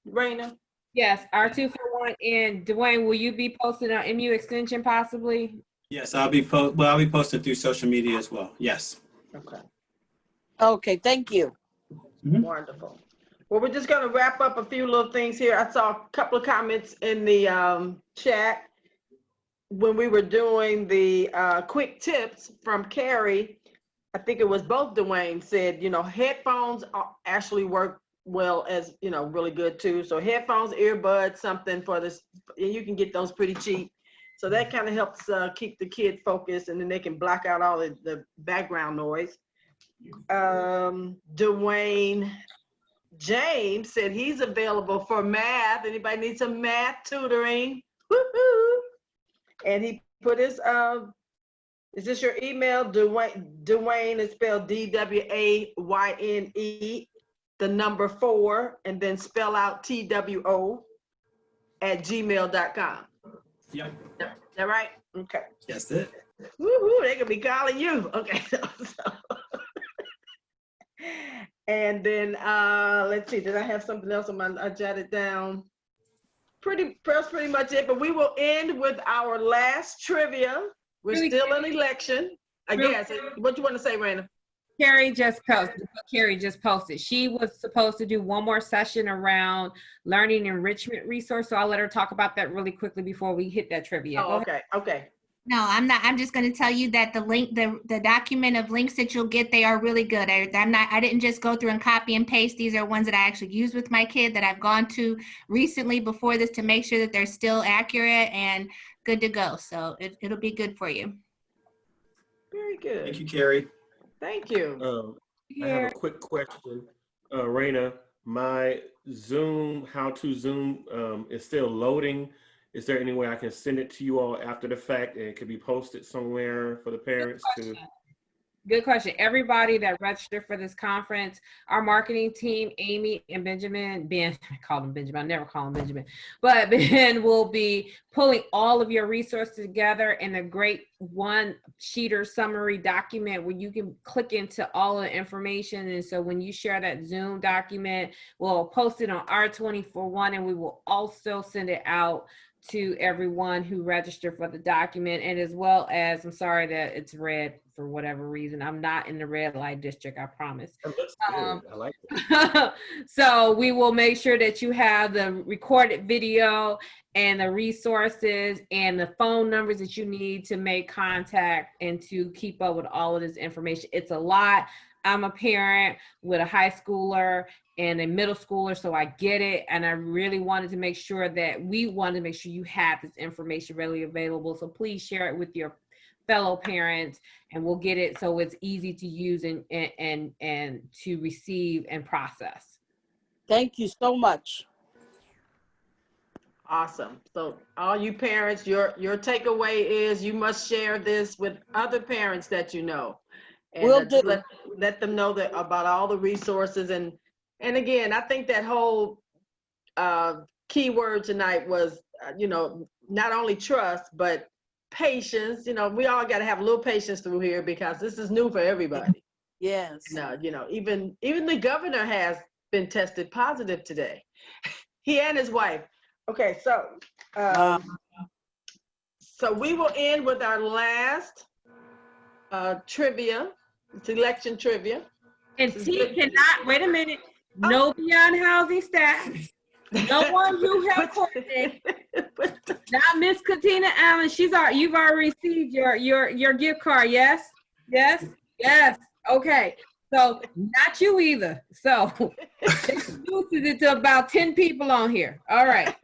Raina? Yes, our241. And Dwayne, will you be posted on MU Extension possibly? Yes, I'll be posted through social media as well. Yes. Okay. Okay, thank you. Mm-hmm. Wonderful. Well, we're just going to wrap up a few little things here. I saw a couple of comments in the chat when we were doing the quick tips from Carrie. I think it was both Dwayne said, headphones actually work well as, really good too. So headphones, earbuds, something for this, and you can get those pretty cheap. So that kind of helps keep the kid focused, and then they can block out all the background noise. Dwayne James said he's available for math. Anybody need some math tutoring? Woohoo! And he put his, is this your email? Dwayne is spelled DWAYNE, the number 4, and then spell out TWO @gmail.com. Yep. Is that right? Okay. Yes, it. Woohoo! They could be calling you. Okay. And then let's see. Did I have something else on I jotted down? That's pretty much it. But we will end with our last trivia. We're still in election. I guess. What you want to say, Raina? Carrie just posted. She was supposed to do one more session around learning enrichment resource. So I'll let her talk about that really quickly before we hit that trivia. Oh, okay. Okay. No, I'm not. I'm just going to tell you that the link, the document of links that you'll get, they are really good. I didn't just go through and copy and paste. These are ones that I actually use with my kid that I've gone to recently before this to make sure that they're still accurate and good to go. So it'll be good for you. Very good. Thank you, Carrie. Thank you. I have here. a quick question. Raina, my Zoom, how to Zoom is still loading. Is there any way I can send it to you all after the fact and it could be posted somewhere for the parents to? Good question. Everybody that registered for this conference, our marketing team, Amy and Ben, I call him Benjamin, I never call him Benjamin, but Ben will be pulling all of your resources together in a great one-sheeter summary document where you can click into all the information. And so when you share that Zoom document, we'll post it on R24/1, and we will also send it out to everyone who registered for the document. And as well as, I'm sorry that it's red for whatever reason, I'm not in the red light district, I promise. It looks good. I like it. So we will make sure that you have the recorded video and the resources and the phone numbers that you need to make contact and to keep up with all of this information. It's a lot. I'm a parent with a high schooler and a middle schooler, so I get it. And I really wanted to make sure that you have this information readily available. So please share it with your fellow parents, and we'll get it so it's easy to use and to receive and process. Thank you so much. Awesome. So all you parents, your takeaway is you must share this with other parents that you know. And Will do. let them know that about all the resources. And again, I think that whole key word tonight was, not only trust, but patience. We all got to have a little patience through here because this is new for everybody. Yes. Even the governor has been tested positive today. He and his wife. Okay, so we will end with our last trivia. It's election trivia. And T cannot, wait a minute, no Beyond Housing staff, no one who held coordinate, not Miss Katina Allen. You've already received your gift card, yes? Yes? Yes. Okay. So not you either. So it reduces it to about 10 people on here. All right.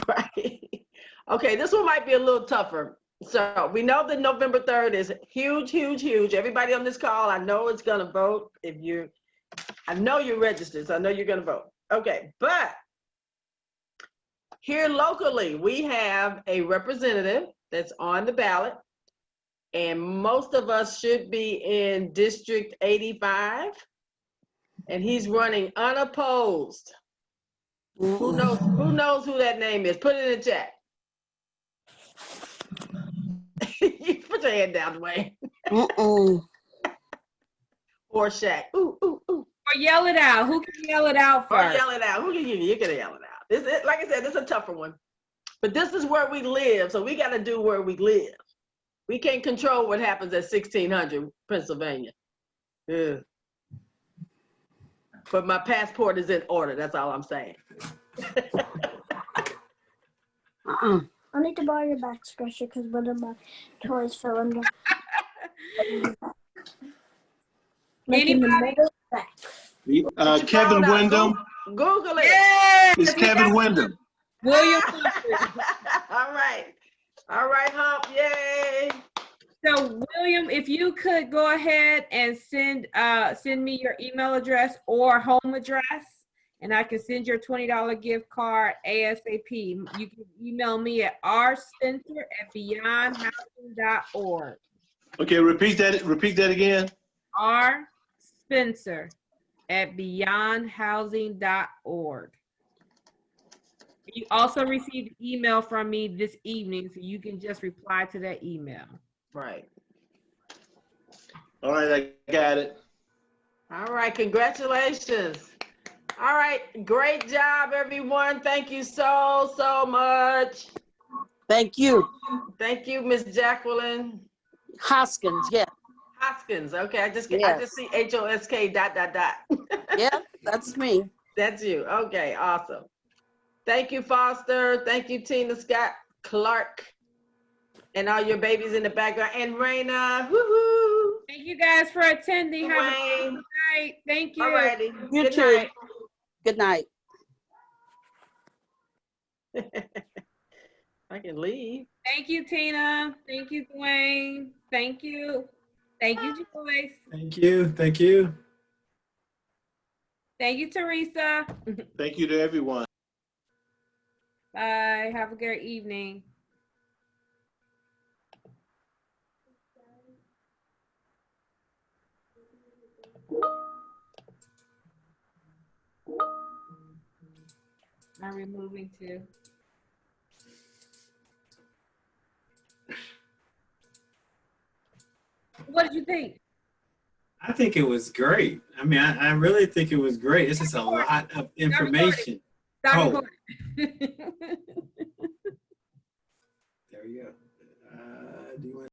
Right. Okay, this one might be a little tougher. So we know that November 3rd is huge, huge, huge. Everybody on this call, I know it's gonna vote. I know you're registered, so I know you're gonna vote. Okay, but here locally, we have a representative that's on the ballot, and most of us should be in District 85, and he's running unopposed. Who knows who that name is? Put it in the chat. You put your hand down, Duane. Or Shaq. Ooh, ooh, ooh. Or yell it out. Who can yell it out first? Or yell it out. Who can you can yell it out. Like I said, this is a tougher one. But this is where we live, so we got to do where we live. We can't control what happens at 1600 Pennsylvania. Yeah. But my passport is in order. That's all I'm saying. I need to borrow your back scratcher because one of my toys fell under. Anybody? Kevin Wyndham. Google it. Yes! It's Kevin Wyndham. William. All right. All right, Hump. Yay. So William, if you could go ahead and send me your email address or home address, and I can send your $20 gift card ASAP. You can email me at rspencer@beyondhousing.org. Okay, repeat that again. rspencer@beyondhousing.org. You also received an email from me this evening, so you can just reply to that email. Right. All right, I got it. All right, congratulations. All right, great job, everyone. Thank you so much. Thank you. Thank you, Miss Jacqueline. Hoskins, yeah. Hoskins, okay, I just Yes. see HOSK ... Yeah, that's me. That's you, okay, awesome. Thank you, Foster. Thank you, Tina Scott Clark, and all your babies in the background, and Raina, woohoo. Thank you guys for attending. Have a Dwayne. good night. Thank you. All righty. You Good too. night. Good night. I can leave. Thank you, Tina. Thank you, Dwayne. Thank you. Thank you, Joyce. Thank you. Thank you. Thank you, Teresa. Thank you to everyone. Bye. Have a great evening. I'm removing too. What did you think? I think it was great. I mean, I really think it was great. It's just a lot of information. Stop Oh. recording. There you go. Do you want